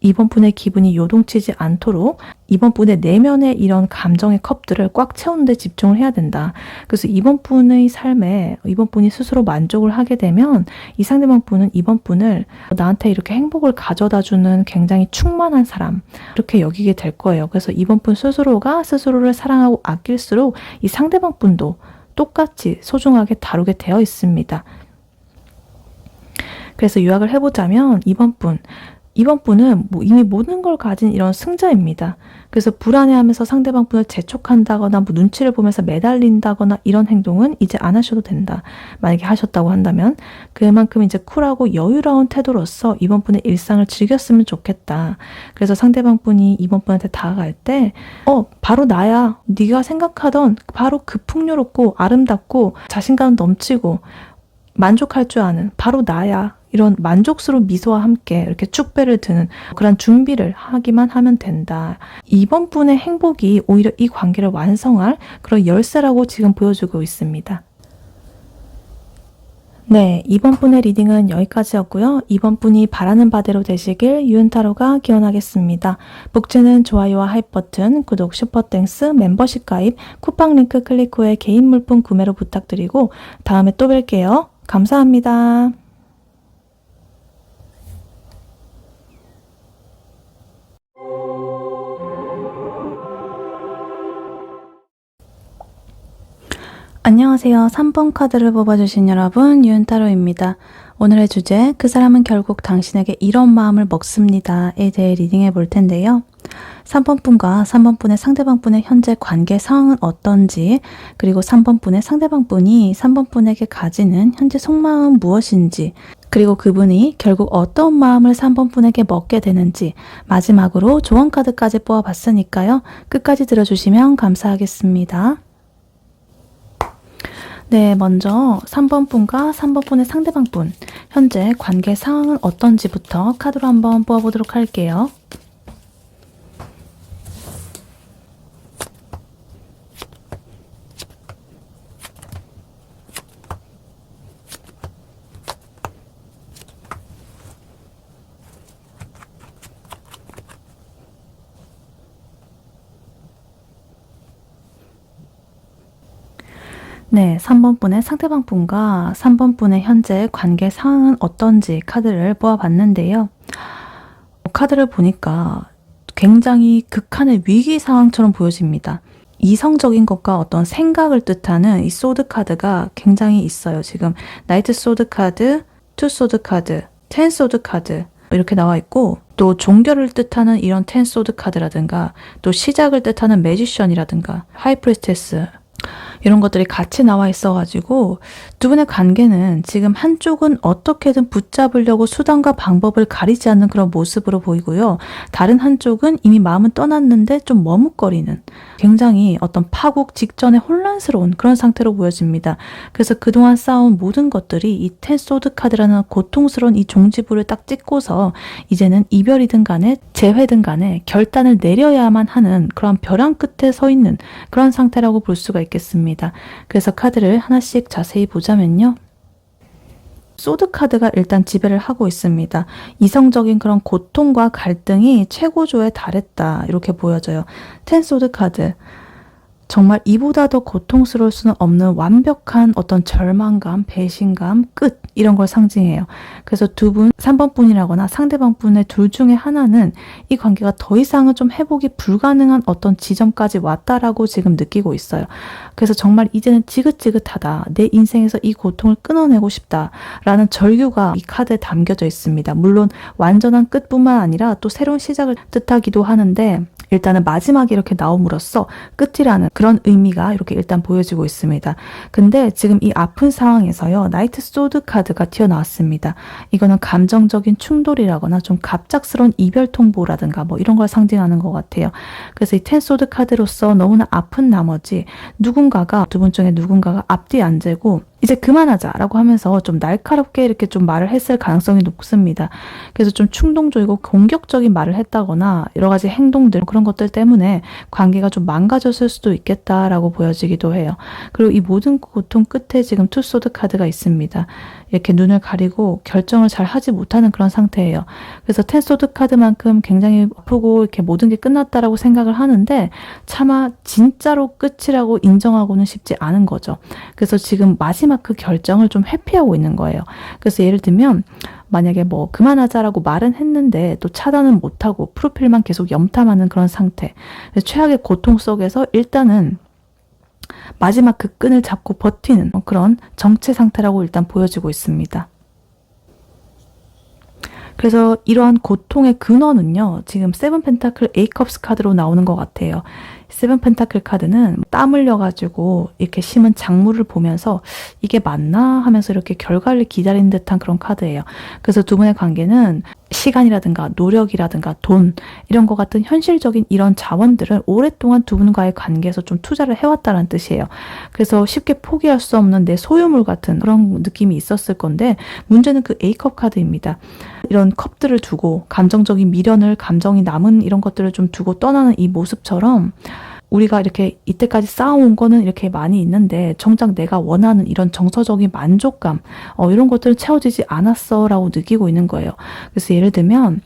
이번 분의 기분이 요동치지 않도록 이번 분의 내면의 이런 감정의 컵들을 꽉 채우는 데 집중을 해야 된다. 그래서 이번 분의 삶에 이번 분이 스스로 만족을 하게 되면 이 상대방 분은 이번 분을 나한테 이렇게 행복을 가져다주는 굉장히 충만한 사람 이렇게 여기게 될 거예요. 그래서 이번 분 스스로가 스스로를 사랑하고 아낄수록 이 상대방 분도 똑같이 소중하게 다루게 되어 있습니다. 그래서 요약을 해보자면 이번 분은 이미 모든 걸 가진 이런 승자입니다. 그래서 불안해하면서 상대방 분을 재촉한다거나 눈치를 보면서 매달린다거나 이런 행동은 이제 안 하셔도 된다. 만약에 하셨다고 한다면 그만큼 이제 쿨하고 여유로운 태도로서 이번 분의 일상을 즐겼으면 좋겠다. 그래서 상대방 분이 이번 분한테 다가갈 때 바로 나야. 네가 생각하던 바로 그 풍요롭고 아름답고 자신감 넘치고 만족할 줄 아는 바로 나야. 이런 만족스러운 미소와 함께 이렇게 축배를 드는 그런 준비를 하기만 하면 된다. 이번 분의 행복이 오히려 이 관계를 완성할 그런 열쇠라고 지금 보여주고 있습니다. 네, 이번 분의 리딩은 여기까지였고요. 이번 분이 바라는 바대로 되시길 유은타로가 기원하겠습니다. 복제는 좋아요와 하이프 버튼, 구독, 슈퍼땡스, 멤버십 가입, 쿠팡 링크 클릭 후에 개인 물품 구매로 부탁드리고 다음에 또 뵐게요. 감사합니다. 안녕하세요. 3번 카드를 뽑아주신 여러분, 유은타로입니다. 오늘의 주제, 그 사람은 결국 당신에게 이런 마음을 먹습니다에 대해 리딩해 볼 텐데요. 3번 분과 3번 분의 상대방 분의 현재 관계 상황은 어떤지, 그리고 3번 분의 상대방 분이 3번 분에게 가지는 현재 속마음은 무엇인지, 그리고 그분이 결국 어떤 마음을 3번 분에게 먹게 되는지, 마지막으로 조언 카드까지 뽑아봤으니까요. 끝까지 들어주시면 감사하겠습니다. 네, 먼저 3번 분과 3번 분의 상대방 분, 현재 관계 상황은 어떤지부터 카드로 한번 뽑아보도록 할게요. 네, 3번 분의 상대방 분과 3번 분의 현재 관계 상황은 어떤지 카드를 뽑아봤는데요. 카드를 보니까 굉장히 극한의 위기 상황처럼 보여집니다. 이성적인 것과 어떤 생각을 뜻하는 이 소드 카드가 굉장히 있어요. 지금 나이트 소드 카드, 투 소드 카드, 텐 소드 카드 이렇게 나와 있고, 또 종교를 뜻하는 이런 텐 소드 카드라든가, 또 시작을 뜻하는 매지션이라든가 하이 프리스테스, 이런 것들이 같이 나와 있어가지고 두 분의 관계는 지금 한쪽은 어떻게든 붙잡으려고 수단과 방법을 가리지 않는 그런 모습으로 보이고요. 다른 한쪽은 이미 마음은 떠났는데 좀 머뭇거리는, 굉장히 어떤 파국 직전에 혼란스러운 그런 상태로 보여집니다. 그래서 그동안 쌓아온 모든 것들이 이 텐 소드 카드라는 고통스러운 이 종지부를 딱 찍고서 이제는 이별이든 간에 재회든 간에 결단을 내려야만 하는 그런 벼랑 끝에 서 있는 그런 상태라고 볼 수가 있겠습니다. 그래서 카드를 하나씩 자세히 보자면요. 소드 카드가 일단 지배를 하고 있습니다. 이성적인 그런 고통과 갈등이 최고조에 달했다, 이렇게 보여져요. 텐 소드 카드. 정말 이보다 더 고통스러울 수는 없는 완벽한 어떤 절망감, 배신감, 끝, 이런 걸 상징해요. 그래서 두 분, 3번 분이라거나 상대방 분의 둘 중에 하나는 이 관계가 더 이상은 좀 회복이 불가능한 어떤 지점까지 왔다라고 지금 느끼고 있어요. 그래서 정말 이제는 지긋지긋하다, 내 인생에서 이 고통을 끊어내고 싶다라는 절규가 이 카드에 담겨져 있습니다. 물론 완전한 끝뿐만 아니라 또 새로운 시작을 뜻하기도 하는데, 일단은 마지막에 이렇게 나옴으로써 끝이라는 그런 의미가 이렇게 일단 보여지고 있습니다. 근데 지금 이 아픈 상황에서요, 나이트 소드 카드가 튀어나왔습니다. 이거는 감정적인 충돌이라거나 좀 갑작스러운 이별 통보라든가 뭐 이런 걸 상징하는 것 같아요. 그래서 이 텐 소드 카드로서 너무나 아픈 나머지 누군가가, 두 분 중에 누군가가 앞뒤 안 재고 이제 그만하자라고 하면서 좀 날카롭게 이렇게 좀 말을 했을 가능성이 높습니다. 그래서 좀 충동적이고 공격적인 말을 했다거나 여러 가지 행동들, 그런 것들 때문에 관계가 좀 망가졌을 수도 있겠다라고 보여지기도 해요. 그리고 이 모든 고통 끝에 지금 투 소드 카드가 있습니다. 이렇게 눈을 가리고 결정을 잘 하지 못하는 그런 상태예요. 그래서 텐 소드 카드만큼 굉장히 아프고 이렇게 모든 게 끝났다라고 생각을 하는데 차마 진짜로 끝이라고 인정하고는 싶지 않은 거죠. 그래서 지금 마지막 그 결정을 좀 회피하고 있는 거예요. 그래서 예를 들면 만약에 뭐 그만하자라고 말은 했는데 또 차단은 못하고 프로필만 계속 염탐하는 그런 상태. 최악의 고통 속에서 일단은 마지막 그 끈을 잡고 버티는 그런 정체 상태라고 일단 보여지고 있습니다. 그래서 이러한 고통의 근원은요, 지금 세븐 펜타클 에이컵스 카드로 나오는 것 같아요. 세븐 펜타클 카드는 땀 흘려가지고 이렇게 심은 작물을 보면서 이게 맞나 하면서 이렇게 결과를 기다리는 듯한 그런 카드예요. 그래서 두 분의 관계는 시간이라든가 노력이라든가 돈 이런 것 같은 현실적인 이런 자원들을 오랫동안 두 분과의 관계에서 좀 투자를 해왔다는 뜻이에요. 그래서 쉽게 포기할 수 없는 내 소유물 같은 그런 느낌이 있었을 건데 문제는 그 A컵 카드입니다. 이런 컵들을 두고 감정적인 미련을 감정이 남은 이런 것들을 좀 두고 떠나는 이 모습처럼 우리가 이렇게 이때까지 쌓아온 거는 이렇게 많이 있는데 정작 내가 원하는 이런 정서적인 만족감 이런 것들은 채워지지 않았어 라고 느끼고 있는 거예요. 그래서 예를 들면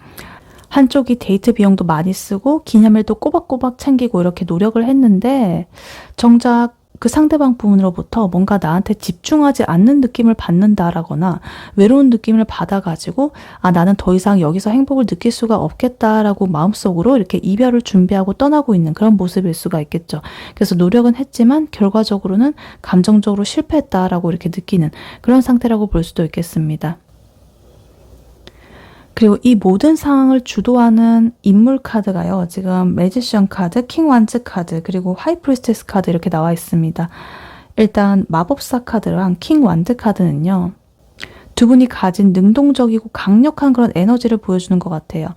한쪽이 데이트 비용도 많이 쓰고 기념일도 꼬박꼬박 챙기고 이렇게 노력을 했는데 정작 그 상대방 부분으로부터 뭔가 나한테 집중하지 않는 느낌을 받는다라거나 외로운 느낌을 받아가지고 나는 더 이상 여기서 행복을 느낄 수가 없겠다라고 마음속으로 이렇게 이별을 준비하고 떠나고 있는 그런 모습일 수가 있겠죠. 그래서 노력은 했지만 결과적으로는 감정적으로 실패했다라고 이렇게 느끼는 그런 상태라고 볼 수도 있겠습니다. 그리고 이 모든 상황을 주도하는 인물 카드가요. 지금 매지션 카드, 킹 완즈 카드, 그리고 하이 프리스테스 카드 이렇게 나와 있습니다. 일단 마법사 카드랑 킹 완드 카드는요. 두 분이 가진 능동적이고 강력한 그런 에너지를 보여주는 것 같아요.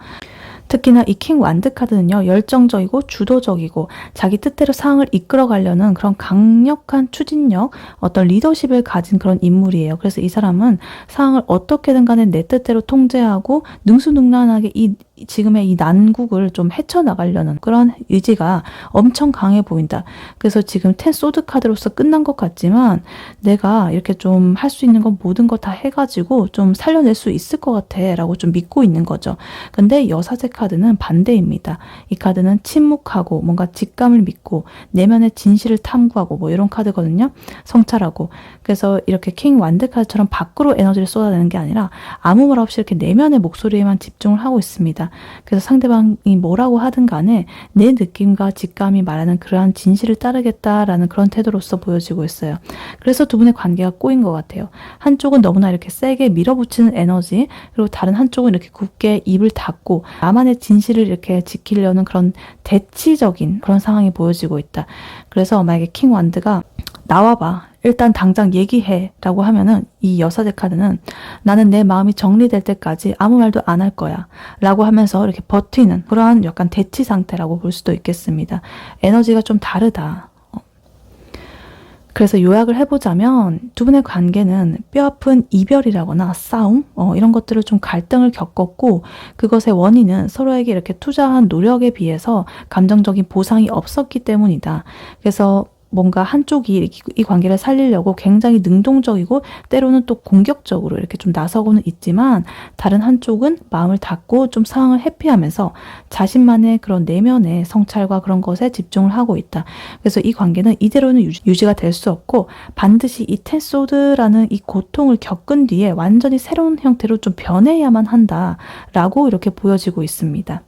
특히나 이 킹 완드 카드는요. 열정적이고 주도적이고 자기 뜻대로 상황을 이끌어가려는 그런 강력한 추진력, 어떤 리더십을 가진 그런 인물이에요. 그래서 이 사람은 상황을 어떻게든 간에 내 뜻대로 통제하고 능수능란하게 지금의 이 난국을 좀 헤쳐나가려는 그런 의지가 엄청 강해 보인다. 그래서 지금 10 소드 카드로서 끝난 것 같지만 내가 이렇게 좀 할 수 있는 건 모든 거 다 해가지고 좀 살려낼 수 있을 것 같아 라고 좀 믿고 있는 거죠. 근데 여사제 카드는 반대입니다. 이 카드는 침묵하고 뭔가 직감을 믿고 내면의 진실을 탐구하고 뭐 이런 카드거든요. 성찰하고. 그래서 이렇게 킹 완드 카드처럼 밖으로 에너지를 쏟아내는 게 아니라 아무 말 없이 이렇게 내면의 목소리에만 집중을 하고 있습니다. 그래서 상대방이 뭐라고 하든 간에 내 느낌과 직감이 말하는 그러한 진실을 따르겠다라는 그런 태도로서 보여지고 있어요. 그래서 두 분의 관계가 꼬인 것 같아요. 한쪽은 너무나 이렇게 세게 밀어붙이는 에너지, 그리고 다른 한쪽은 이렇게 굳게 입을 닫고 나만의 진실을 이렇게 지키려는 그런 대치적인 그런 상황이 보여지고 있다. 그래서 만약에 킹 완드가 나와봐. 일단 당장 얘기해 라고 하면은 이 여사제 카드는 나는 내 마음이 정리될 때까지 아무 말도 안 할 거야 라고 하면서 이렇게 버티는 그러한 약간 대치 상태라고 볼 수도 있겠습니다. 에너지가 좀 다르다. 그래서 요약을 해보자면 두 분의 관계는 뼈아픈 이별이라거나 싸움 이런 것들을 좀 갈등을 겪었고 그것의 원인은 서로에게 이렇게 투자한 노력에 비해서 감정적인 보상이 없었기 때문이다. 그래서 뭔가 한쪽이 이 관계를 살리려고 굉장히 능동적이고 때로는 또 공격적으로 이렇게 좀 나서고는 있지만 다른 한쪽은 마음을 닫고 좀 상황을 회피하면서 자신만의 그런 내면의 성찰과 그런 것에 집중을 하고 있다. 그래서 이 관계는 이대로는 유지가 될 수 없고 반드시 이 텐소드라는 이 고통을 겪은 뒤에 완전히 새로운 형태로 좀 변해야만 한다라고 이렇게 보여지고 있습니다.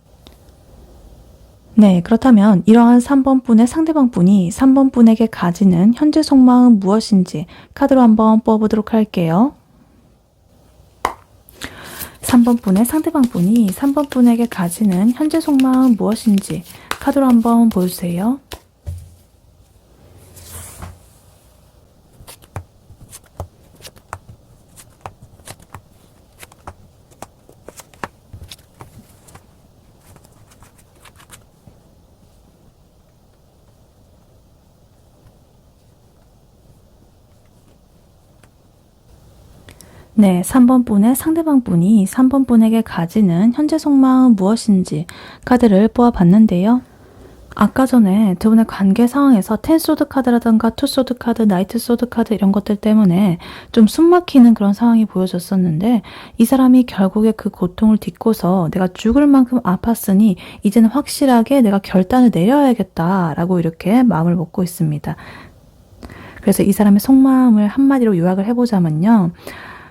네, 그렇다면 이러한 3번 분의 상대방 분이 3번 분에게 가지는 현재 속마음은 무엇인지 카드로 한번 뽑아보도록 할게요. 3번 분의 상대방 분이 3번 분에게 가지는 현재 속마음은 무엇인지 카드로 한번 보여주세요. 네, 3번 분의 상대방 분이 3번 분에게 가지는 현재 속마음은 무엇인지 카드를 뽑아봤는데요. 아까 전에 두 분의 관계 상황에서 10 소드 카드라든가 2 소드 카드, 나이트 소드 카드 이런 것들 때문에 좀 숨막히는 그런 상황이 보여졌었는데 이 사람이 결국에 그 고통을 딛고서 내가 죽을 만큼 아팠으니 이제는 확실하게 내가 결단을 내려야겠다라고 이렇게 마음을 먹고 있습니다. 그래서 이 사람의 속마음을 한마디로 요약을 해보자면요.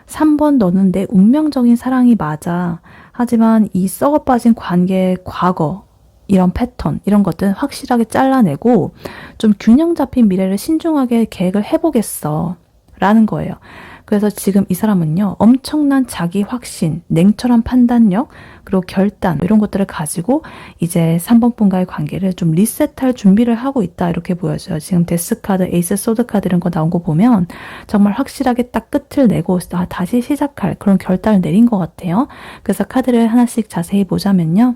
3번 너는 내 운명적인 사랑이 맞아. 하지만 이 썩어빠진 관계의 과거, 이런 패턴, 이런 것들은 확실하게 잘라내고 좀 균형 잡힌 미래를 신중하게 계획을 해보겠어. 라는 거예요. 그래서 지금 이 사람은요, 엄청난 자기 확신, 냉철한 판단력, 그리고 결단 이런 것들을 가지고 이제 3번 분과의 관계를 좀 리셋할 준비를 하고 있다 이렇게 보여져요. 지금 데스 카드, 에이스 소드 카드 이런 거 나온 거 보면 정말 확실하게 딱 끝을 내고 다시 시작할 그런 결단을 내린 것 같아요. 그래서 카드를 하나씩 자세히 보자면요.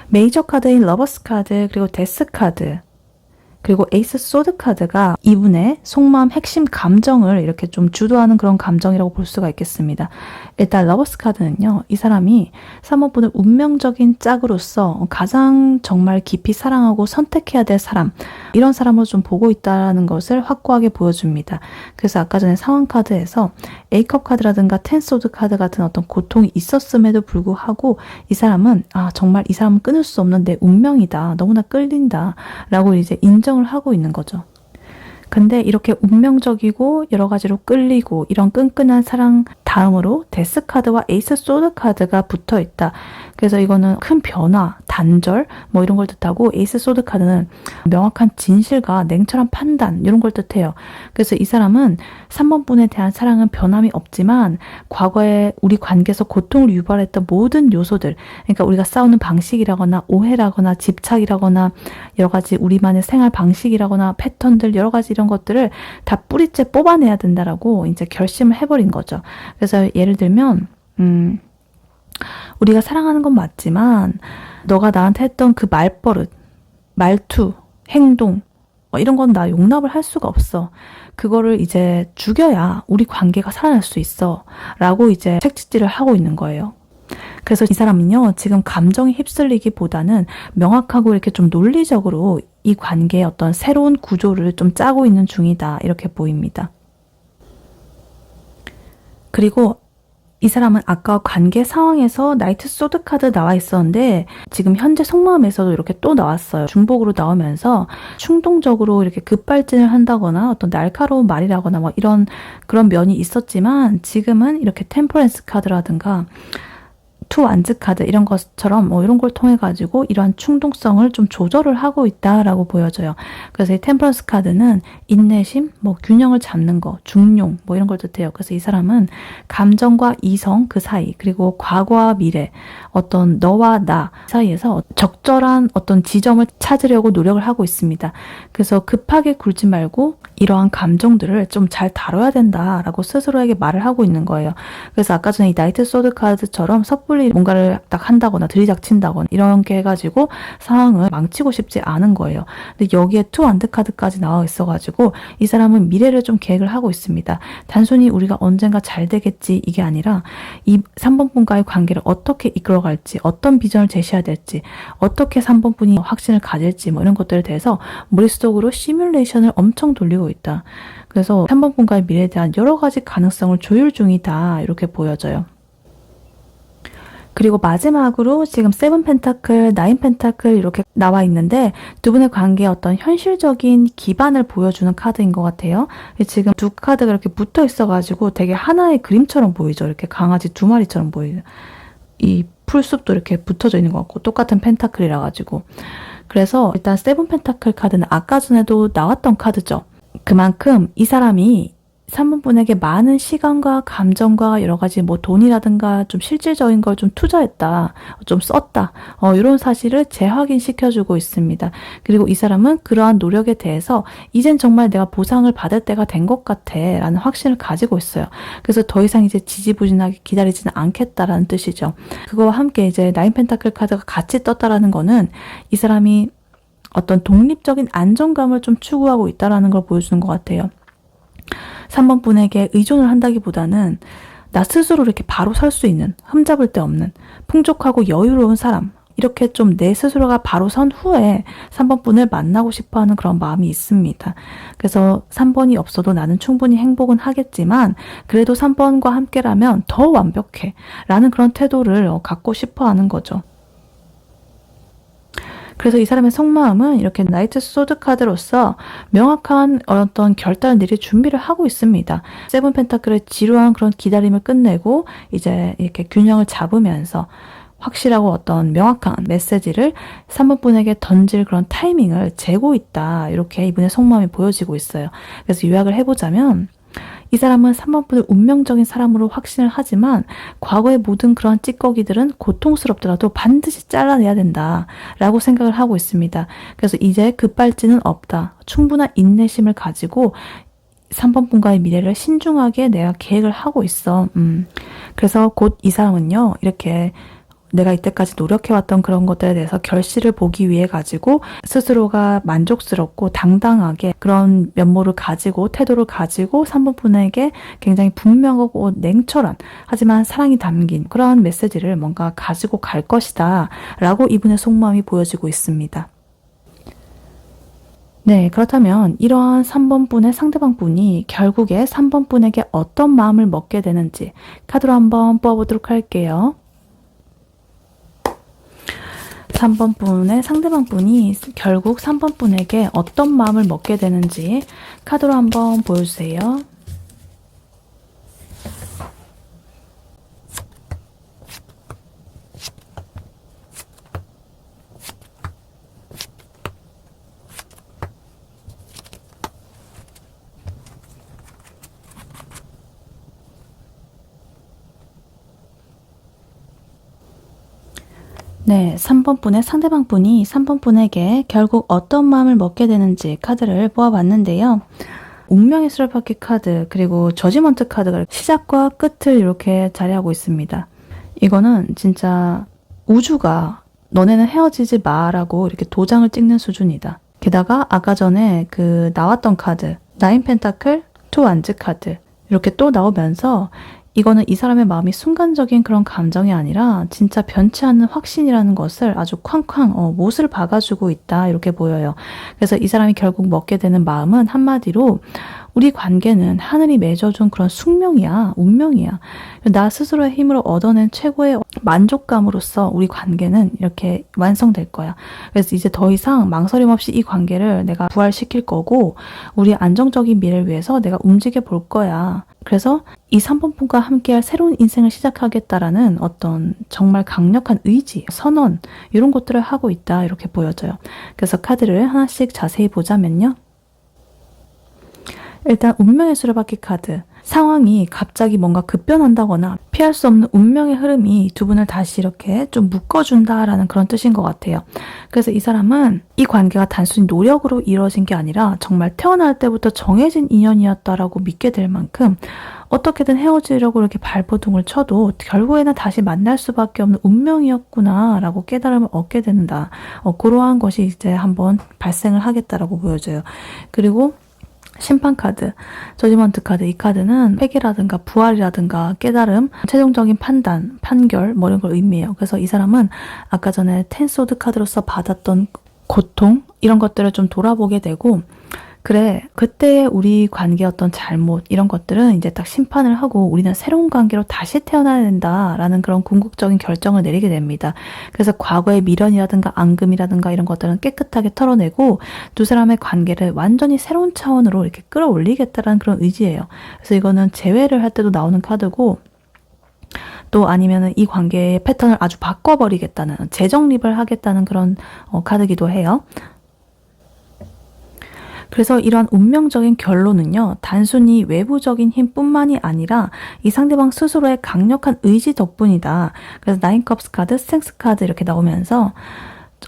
메이저 카드인 러버스 카드, 그리고 데스 카드, 그리고 에이스 소드 카드가 이분의 속마음 핵심 감정을 이렇게 좀 주도하는 그런 감정이라고 볼 수가 있겠습니다. 일단 러버스 카드는요, 이 사람이 3번 분을 운명적인 짝으로서 가장 정말 깊이 사랑하고 선택해야 될 사람, 이런 사람으로 좀 보고 있다는 것을 확고하게 보여줍니다. 그래서 아까 전에 상황 카드에서 A컵 카드라든가 텐 소드 카드 같은 어떤 고통이 있었음에도 불구하고 이 사람은 정말 이 사람은 끊을 수 없는 내 운명이다, 너무나 끌린다 라고 이제 인정을 하고 있는 거죠. 근데 이렇게 운명적이고 여러 가지로 끌리고 이런 끈끈한 사랑 다음으로 데스 카드와 에이스 소드 카드가 붙어 있다. 그래서 이거는 큰 변화, 단절 뭐 이런 걸 뜻하고, 에이스 소드 카드는 명확한 진실과 냉철한 판단 이런 걸 뜻해요. 그래서 이 사람은 3번 분에 대한 사랑은 변함이 없지만 과거에 우리 관계에서 고통을 유발했던 모든 요소들, 그러니까 우리가 싸우는 방식이라거나 오해라거나 집착이라거나 여러 가지 우리만의 생활 방식이라거나 패턴들 여러 가지 이런 것들을 다 뿌리째 뽑아내야 된다라고 이제 결심을 해버린 거죠. 그래서 예를 들면 우리가 사랑하는 건 맞지만 너가 나한테 했던 그 말버릇, 말투, 행동 이런 건 나 용납을 할 수가 없어. 그거를 이제 죽여야 우리 관계가 살아날 수 있어 라고 이제 책찍질을 하고 있는 거예요. 그래서 이 사람은요, 지금 감정에 휩쓸리기보다는 명확하고 이렇게 좀 논리적으로 이 관계의 어떤 새로운 구조를 좀 짜고 있는 중이다 이렇게 보입니다. 그리고 이 사람은 아까 관계 상황에서 나이트 소드 카드 나와 있었는데 지금 현재 속마음에서도 이렇게 또 나왔어요. 중복으로 나오면서 충동적으로 이렇게 급발진을 한다거나 어떤 날카로운 말이라거나 뭐 이런 그런 면이 있었지만 지금은 이렇게 템퍼런스 카드라든가 투 완즈 카드 이런 것처럼 뭐 이런 걸 통해 가지고 이러한 충동성을 좀 조절을 하고 있다라고 보여져요. 그래서 이 템퍼런스 카드는 인내심, 뭐 균형을 잡는 거, 중용 뭐 이런 걸 뜻해요. 그래서 이 사람은 감정과 이성 그 사이, 그리고 과거와 미래, 어떤 너와 나 사이에서 적절한 어떤 지점을 찾으려고 노력을 하고 있습니다. 그래서 급하게 굴지 말고 이러한 감정들을 좀 잘 다뤄야 된다라고 스스로에게 말을 하고 있는 거예요. 그래서 아까 전에 이 나이트 소드 카드처럼 섣불리 뭔가를 딱 한다거나 들이닥친다거나 이렇게 해가지고 상황을 망치고 싶지 않은 거예요. 근데 여기에 투 완드 카드까지 나와 있어가지고 이 사람은 미래를 좀 계획을 하고 있습니다. 단순히 우리가 언젠가 잘 되겠지 이게 아니라 이 3번 분과의 관계를 어떻게 이끌어갈지, 어떤 비전을 제시해야 될지, 어떻게 3번 분이 확신을 가질지 뭐 이런 것들에 대해서 머릿속으로 시뮬레이션을 엄청 돌리고 있다. 그래서 3번 분과의 미래에 대한 여러 가지 가능성을 조율 중이다 이렇게 보여져요. 그리고 마지막으로 지금 세븐 펜타클, 나인 펜타클 이렇게 나와 있는데 두 분의 관계의 어떤 현실적인 기반을 보여주는 카드인 것 같아요. 지금 두 카드가 이렇게 붙어 있어가지고 되게 하나의 그림처럼 보이죠. 이렇게 강아지 두 마리처럼 보이죠. 이 풀숲도 이렇게 붙어져 있는 것 같고 똑같은 펜타클이라 가지고. 그래서 일단 세븐 펜타클 카드는 아까 전에도 나왔던 카드죠. 그만큼 이 사람이 3번 분에게 많은 시간과 감정과 여러 가지 뭐 돈이라든가 좀 실질적인 걸 좀 투자했다, 좀 썼다, 이런 사실을 재확인시켜주고 있습니다. 그리고 이 사람은 그러한 노력에 대해서 이젠 정말 내가 보상을 받을 때가 된 것 같아 라는 확신을 가지고 있어요. 그래서 더 이상 이제 지지부진하게 기다리지는 않겠다라는 뜻이죠. 그거와 함께 이제 나인 펜타클 카드가 같이 떴다라는 거는 이 사람이 어떤 독립적인 안정감을 좀 추구하고 있다라는 걸 보여주는 것 같아요. 3번 분에게 의존을 한다기보다는 나 스스로 이렇게 바로 설 수 있는, 흠잡을 데 없는 풍족하고 여유로운 사람, 이렇게 좀 내 스스로가 바로 선 후에 3번 분을 만나고 싶어하는 그런 마음이 있습니다. 그래서 3번이 없어도 나는 충분히 행복은 하겠지만 그래도 3번과 함께라면 더 완벽해 라는 그런 태도를 갖고 싶어하는 거죠. 그래서 이 사람의 속마음은 이렇게 나이트 소드 카드로서 명확한 어떤 결단을 내릴 준비를 하고 있습니다. 세븐 펜타클의 지루한 그런 기다림을 끝내고 이제 이렇게 균형을 잡으면서 확실하고 어떤 명확한 메시지를 3번 분에게 던질 그런 타이밍을 재고 있다. 이렇게 이분의 속마음이 보여지고 있어요. 그래서 요약을 해보자면 이 사람은 3번 분을 운명적인 사람으로 확신을 하지만 과거의 모든 그런 찌꺼기들은 고통스럽더라도 반드시 잘라내야 된다라고 생각을 하고 있습니다. 그래서 이제 급발진은 없다. 충분한 인내심을 가지고 3번 분과의 미래를 신중하게 내가 계획을 하고 있어. 그래서 곧 이 사람은요, 이렇게 내가 이때까지 노력해왔던 그런 것들에 대해서 결실을 보기 위해 가지고 스스로가 만족스럽고 당당하게 그런 면모를 가지고 태도를 가지고 3번 분에게 굉장히 분명하고 냉철한 하지만 사랑이 담긴 그런 메시지를 뭔가 가지고 갈 것이다 라고 이분의 속마음이 보여지고 있습니다. 네, 그렇다면 이러한 3번 분의 상대방 분이 결국에 3번 분에게 어떤 마음을 먹게 되는지 카드로 한번 뽑아보도록 할게요. 3번 분의 상대방 분이 결국 3번 분에게 어떤 마음을 먹게 되는지 카드로 한번 보여주세요. 네, 3번 분의 상대방 분이 3번 분에게 결국 어떤 마음을 먹게 되는지 카드를 뽑아봤는데요. 운명의 수레바퀴 카드 그리고 저지먼트 카드가 시작과 끝을 이렇게 자리하고 있습니다. 이거는 진짜 우주가 너네는 헤어지지 마라고 이렇게 도장을 찍는 수준이다. 게다가 아까 전에 그 나왔던 카드 나인 펜타클, 투 완즈 카드 이렇게 또 나오면서 이거는 이 사람의 마음이 순간적인 그런 감정이 아니라 진짜 변치 않는 확신이라는 것을 아주 쾅쾅 못을 박아주고 있다 이렇게 보여요. 그래서 이 사람이 결국 먹게 되는 마음은 한마디로 우리 관계는 하늘이 맺어준 그런 숙명이야, 운명이야. 나 스스로의 힘으로 얻어낸 최고의 만족감으로서 우리 관계는 이렇게 완성될 거야. 그래서 이제 더 이상 망설임 없이 이 관계를 내가 부활시킬 거고 우리 안정적인 미래를 위해서 내가 움직여 볼 거야. 그래서 이 3번 분과 함께할 새로운 인생을 시작하겠다라는 어떤 정말 강력한 의지, 선언 이런 것들을 하고 있다 이렇게 보여져요. 그래서 카드를 하나씩 자세히 보자면요. 일단 운명의 수레바퀴 카드. 상황이 갑자기 뭔가 급변한다거나 피할 수 없는 운명의 흐름이 두 분을 다시 이렇게 좀 묶어준다라는 그런 뜻인 것 같아요. 그래서 이 사람은 이 관계가 단순히 노력으로 이루어진 게 아니라 정말 태어날 때부터 정해진 인연이었다라고 믿게 될 만큼 어떻게든 헤어지려고 이렇게 발버둥을 쳐도 결국에는 다시 만날 수밖에 없는 운명이었구나라고 깨달음을 얻게 된다. 그러한 것이 이제 한번 발생을 하겠다라고 보여져요. 그리고 심판 카드, 저지먼트 카드, 이 카드는 회개라든가 부활이라든가 깨달음, 최종적인 판단, 판결 뭐 이런 걸 의미해요. 그래서 이 사람은 아까 전에 텐소드 카드로서 받았던 고통 이런 것들을 좀 돌아보게 되고 그래, 그때의 우리 관계의 어떤 잘못 이런 것들은 이제 딱 심판을 하고 우리는 새로운 관계로 다시 태어나야 된다라는 그런 궁극적인 결정을 내리게 됩니다. 그래서 과거의 미련이라든가 앙금이라든가 이런 것들은 깨끗하게 털어내고 두 사람의 관계를 완전히 새로운 차원으로 이렇게 끌어올리겠다라는 그런 의지예요. 그래서 이거는 재회를 할 때도 나오는 카드고 또 아니면은 이 관계의 패턴을 아주 바꿔버리겠다는 재정립을 하겠다는 그런 카드기도 해요. 그래서 이러한 운명적인 결론은요, 단순히 외부적인 힘뿐만이 아니라 이 상대방 스스로의 강력한 의지 덕분이다. 그래서 나인컵스 카드, 스탱스 카드 이렇게 나오면서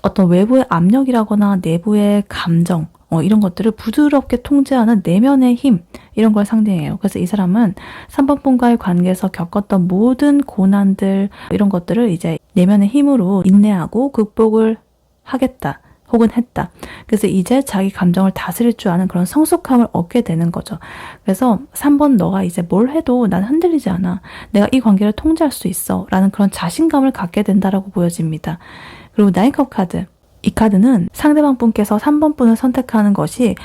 어떤 외부의 압력이라거나 내부의 감정, 이런 것들을 부드럽게 통제하는 내면의 힘, 이런 걸 상징해요. 그래서 이 사람은 3번 분과의 관계에서 겪었던 모든 고난들, 이런 것들을 이제 내면의 힘으로 인내하고 극복을 하겠다. 혹은 했다. 그래서 이제 자기 감정을 다스릴 줄 아는 그런 성숙함을 얻게 되는 거죠. 그래서 3번 너가 이제 뭘 해도 난 흔들리지 않아. 내가 이 관계를 통제할 수 있어. 라는 그런 자신감을 갖게 된다라고 보여집니다. 그리고 나인컵 카드. 이 카드는 상대방 분께서 3번 분을 선택하는 것이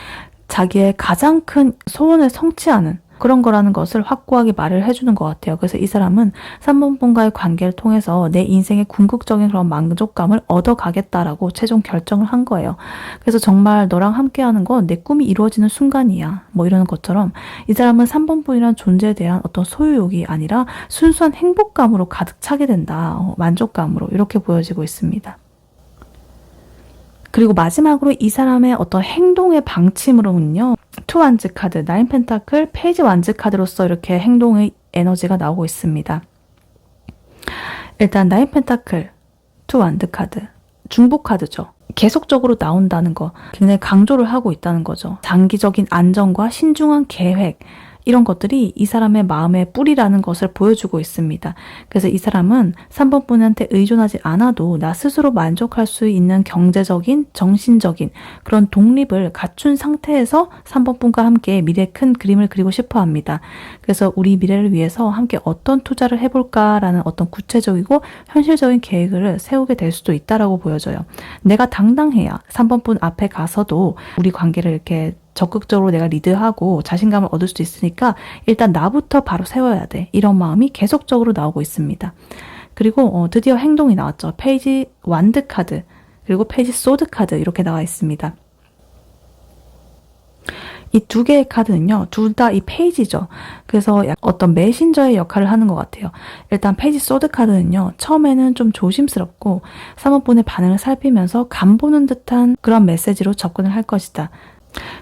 자기의 가장 큰 소원을 성취하는 그런 거라는 것을 확고하게 말을 해주는 것 같아요. 그래서 이 사람은 3번 분과의 관계를 통해서 내 인생의 궁극적인 그런 만족감을 얻어가겠다라고 최종 결정을 한 거예요. 그래서 정말 너랑 함께하는 건 내 꿈이 이루어지는 순간이야. 뭐 이러는 것처럼 이 사람은 3번 분이란 존재에 대한 어떤 소유욕이 아니라 순수한 행복감으로 가득 차게 된다. 만족감으로 이렇게 보여지고 있습니다. 그리고 마지막으로 이 사람의 어떤 행동의 방침으로는요. 투 완즈 카드, 나인 펜타클, 페이지 완즈 카드로서 이렇게 행동의 에너지가 나오고 있습니다. 일단 나인 펜타클, 투 완드 카드, 중복 카드죠. 계속적으로 나온다는 거, 굉장히 강조를 하고 있다는 거죠. 장기적인 안정과 신중한 계획, 이런 것들이 이 사람의 마음의 뿌리라는 것을 보여주고 있습니다. 그래서 이 사람은 3번 분한테 의존하지 않아도 나 스스로 만족할 수 있는 경제적인, 정신적인 그런 독립을 갖춘 상태에서 3번 분과 함께 미래의 큰 그림을 그리고 싶어 합니다. 그래서 우리 미래를 위해서 함께 어떤 투자를 해볼까라는 어떤 구체적이고 현실적인 계획을 세우게 될 수도 있다라고 보여져요. 내가 당당해야 3번 분 앞에 가서도 우리 관계를 이렇게 적극적으로 내가 리드하고 자신감을 얻을 수 있으니까 일단 나부터 바로 세워야 돼. 이런 마음이 계속적으로 나오고 있습니다. 그리고 드디어 행동이 나왔죠. 페이지 완드 카드, 그리고 페이지 소드 카드 이렇게 나와 있습니다. 이 두 개의 카드는요, 둘 다 이 페이지죠. 그래서 어떤 메신저의 역할을 하는 것 같아요. 일단 페이지 소드 카드는요, 처음에는 좀 조심스럽고 3번분의 반응을 살피면서 간보는 듯한 그런 메시지로 접근을 할 것이다.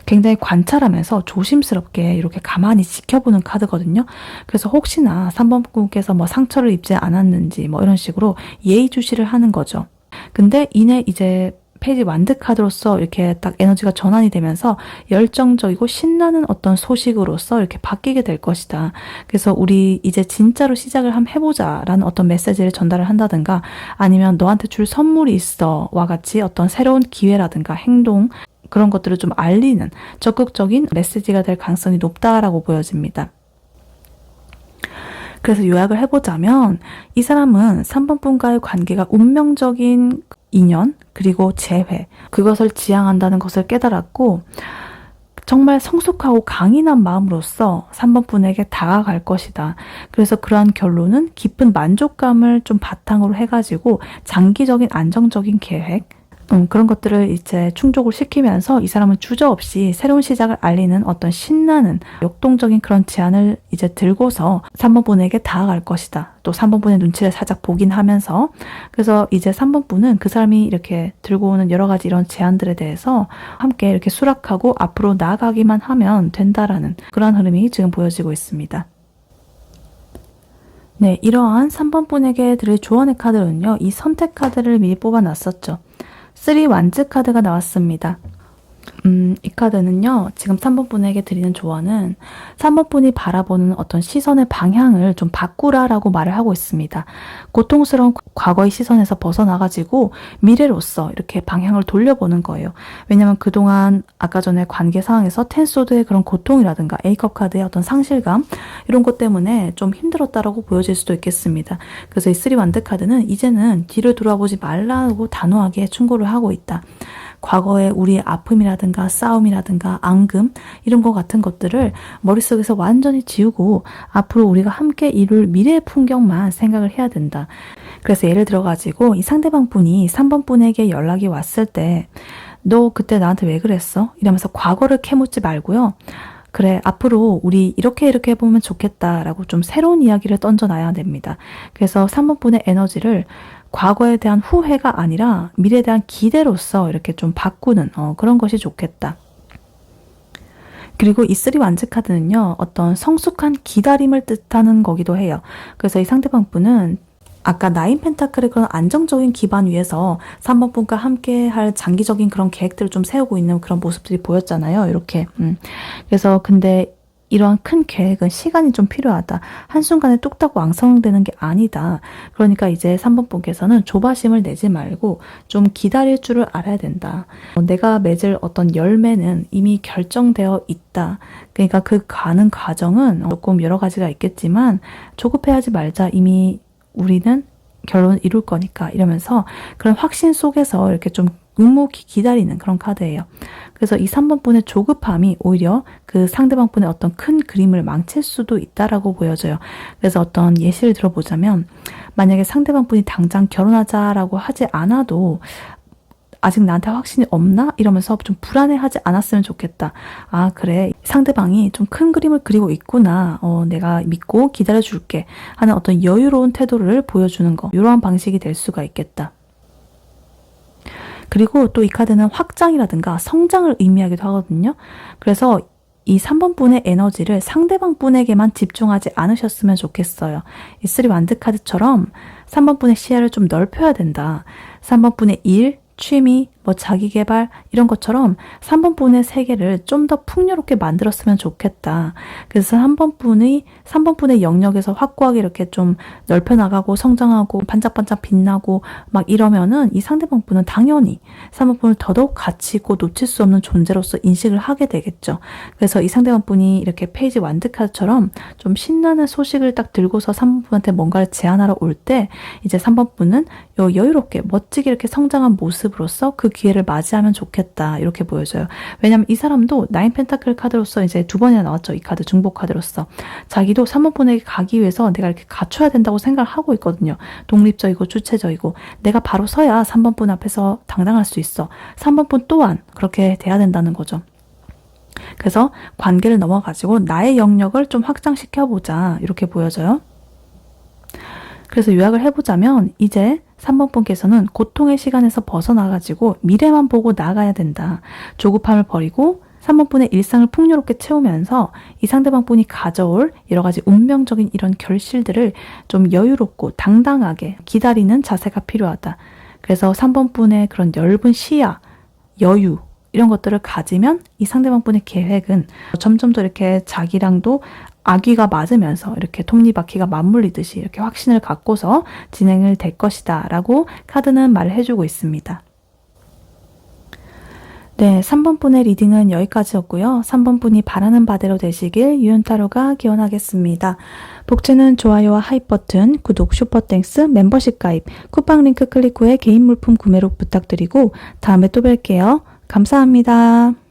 굉장히 관찰하면서 조심스럽게 이렇게 가만히 지켜보는 카드거든요. 그래서 혹시나 3번 분께서 뭐 상처를 입지 않았는지 뭐 이런 식으로 예의주시를 하는 거죠. 근데 이내 이제 페이지 완드 카드로서 이렇게 딱 에너지가 전환이 되면서 열정적이고 신나는 어떤 소식으로서 이렇게 바뀌게 될 것이다. 그래서 우리 이제 진짜로 시작을 한번 해보자 라는 어떤 메시지를 전달을 한다든가, 아니면 너한테 줄 선물이 있어 와 같이 어떤 새로운 기회라든가 행동, 그런 것들을 좀 알리는 적극적인 메시지가 될 가능성이 높다라고 보여집니다. 그래서 요약을 해보자면 이 사람은 3번 분과의 관계가 운명적인 인연 그리고 재회, 그것을 지향한다는 것을 깨달았고 정말 성숙하고 강인한 마음으로서 3번 분에게 다가갈 것이다. 그래서 그러한 결론은 깊은 만족감을 좀 바탕으로 해가지고 장기적인 안정적인 계획, 그런 것들을 이제 충족을 시키면서 이 사람은 주저없이 새로운 시작을 알리는 어떤 신나는 역동적인 그런 제안을 이제 들고서 3번 분에게 다가갈 것이다. 또 3번 분의 눈치를 살짝 보긴 하면서, 그래서 이제 3번 분은 그 사람이 이렇게 들고 오는 여러 가지 이런 제안들에 대해서 함께 이렇게 수락하고 앞으로 나아가기만 하면 된다라는 그런 흐름이 지금 보여지고 있습니다. 네, 이러한 3번 분에게 드릴 조언의 카드는요, 이 선택 카드를 미리 뽑아놨었죠. 3 완즈 카드가 나왔습니다. 이 카드는요, 지금 3번 분에게 드리는 조언은 3번 분이 바라보는 어떤 시선의 방향을 좀 바꾸라라고 말을 하고 있습니다. 고통스러운 과거의 시선에서 벗어나가지고 미래로서 이렇게 방향을 돌려보는 거예요. 왜냐면 그동안 아까 전에 관계 상황에서 텐소드의 그런 고통이라든가 A컵 카드의 어떤 상실감, 이런 것 때문에 좀 힘들었다라고 보여질 수도 있겠습니다. 그래서 이 3 완드 카드는 이제는 뒤를 돌아보지 말라고 단호하게 충고를 하고 있다. 과거의 우리의 아픔이라든가 싸움이라든가 앙금, 이런 것 같은 것들을 머릿속에서 완전히 지우고 앞으로 우리가 함께 이룰 미래의 풍경만 생각을 해야 된다. 그래서 예를 들어가지고 이 상대방 분이 3번 분에게 연락이 왔을 때 너 그때 나한테 왜 그랬어? 이러면서 과거를 캐묻지 말고요. 그래, 앞으로 우리 이렇게 해보면 좋겠다라고 좀 새로운 이야기를 던져놔야 됩니다. 그래서 3번 분의 에너지를 과거에 대한 후회가 아니라 미래에 대한 기대로서 이렇게 좀 바꾸는 그런 것이 좋겠다. 그리고 이 3 완즈 카드는요, 어떤 성숙한 기다림을 뜻하는 거기도 해요. 그래서 이 상대방 분은 아까 9 펜타클의 그런 안정적인 기반 위에서 3번 분과 함께 할 장기적인 그런 계획들을 좀 세우고 있는 그런 모습들이 보였잖아요. 이렇게. 그래서 근데 이러한 큰 계획은 시간이 좀 필요하다. 한순간에 뚝딱 완성되는 게 아니다. 그러니까 이제 3번 분께서는 조바심을 내지 말고 좀 기다릴 줄을 알아야 된다. 내가 맺을 어떤 열매는 이미 결정되어 있다. 그러니까 그 가는 과정은 조금 여러 가지가 있겠지만 조급해하지 말자. 이미 우리는 결론을 이룰 거니까, 이러면서 그런 확신 속에서 이렇게 좀 묵묵히 기다리는 그런 카드예요. 그래서 이 3번 분의 조급함이 오히려 그 상대방 분의 어떤 큰 그림을 망칠 수도 있다라고 보여져요. 그래서 어떤 예시를 들어보자면, 만약에 상대방 분이 당장 결혼하자라고 하지 않아도 아직 나한테 확신이 없나? 이러면서 좀 불안해하지 않았으면 좋겠다. 아, 그래, 상대방이 좀 큰 그림을 그리고 있구나. 내가 믿고 기다려줄게 하는 어떤 여유로운 태도를 보여주는 거, 이러한 방식이 될 수가 있겠다. 그리고 또 이 카드는 확장이라든가 성장을 의미하기도 하거든요. 그래서 이 3번 분의 에너지를 상대방 분에게만 집중하지 않으셨으면 좋겠어요. 이 3 완드 카드처럼 3번 분의 시야를 좀 넓혀야 된다. 3번 분의 일, 취미, 뭐 자기 개발 이런 것처럼 3번 분의 세계를 좀 더 풍요롭게 만들었으면 좋겠다. 그래서 3번 분의 영역에서 확고하게 이렇게 좀 넓혀 나가고 성장하고 반짝반짝 빛나고 막 이러면은 이 상대방 분은 당연히 3번 분을 더더욱 가치 있고 놓칠 수 없는 존재로서 인식을 하게 되겠죠. 그래서 이 상대방 분이 이렇게 페이지 완드 카드처럼 좀 신나는 소식을 딱 들고서 3번 분한테 뭔가를 제안하러 올 때 이제 3번 분은 여유롭게 멋지게 이렇게 성장한 모습으로서 그 기회를 맞이하면 좋겠다 이렇게 보여져요. 왜냐면 이 사람도 나인 펜타클 카드로서 이제 2번이나 나왔죠. 이 카드 중복 카드로서 자기도 3번 분에게 가기 위해서 내가 이렇게 갖춰야 된다고 생각을 하고 있거든요. 독립적이고 주체적이고 내가 바로 서야 3번 분 앞에서 당당할 수 있어. 3번 분 또한 그렇게 돼야 된다는 거죠. 그래서 관계를 넘어가지고 나의 영역을 좀 확장시켜보자 이렇게 보여져요. 그래서 요약을 해보자면 이제 3번 분께서는 고통의 시간에서 벗어나가지고 미래만 보고 나아가야 된다. 조급함을 버리고 3번 분의 일상을 풍요롭게 채우면서 이 상대방 분이 가져올 여러 가지 운명적인 이런 결실들을 좀 여유롭고 당당하게 기다리는 자세가 필요하다. 그래서 3번 분의 그런 넓은 시야, 여유 이런 것들을 가지면 이 상대방 분의 계획은 점점 더 이렇게 자기랑도 아귀가 맞으면서 이렇게 톱니바퀴가 맞물리듯이 이렇게 확신을 갖고서 진행을 될 것이다 라고 카드는 말을 해주고 있습니다. 네, 3번 분의 리딩은 여기까지였고요. 3번 분이 바라는 바대로 되시길 유연타로가 기원하겠습니다. 복채는 좋아요와 하이 버튼, 구독, 슈퍼땡스, 멤버십 가입, 쿠팡 링크 클릭 후에 개인 물품 구매로 부탁드리고 다음에 또 뵐게요. 감사합니다.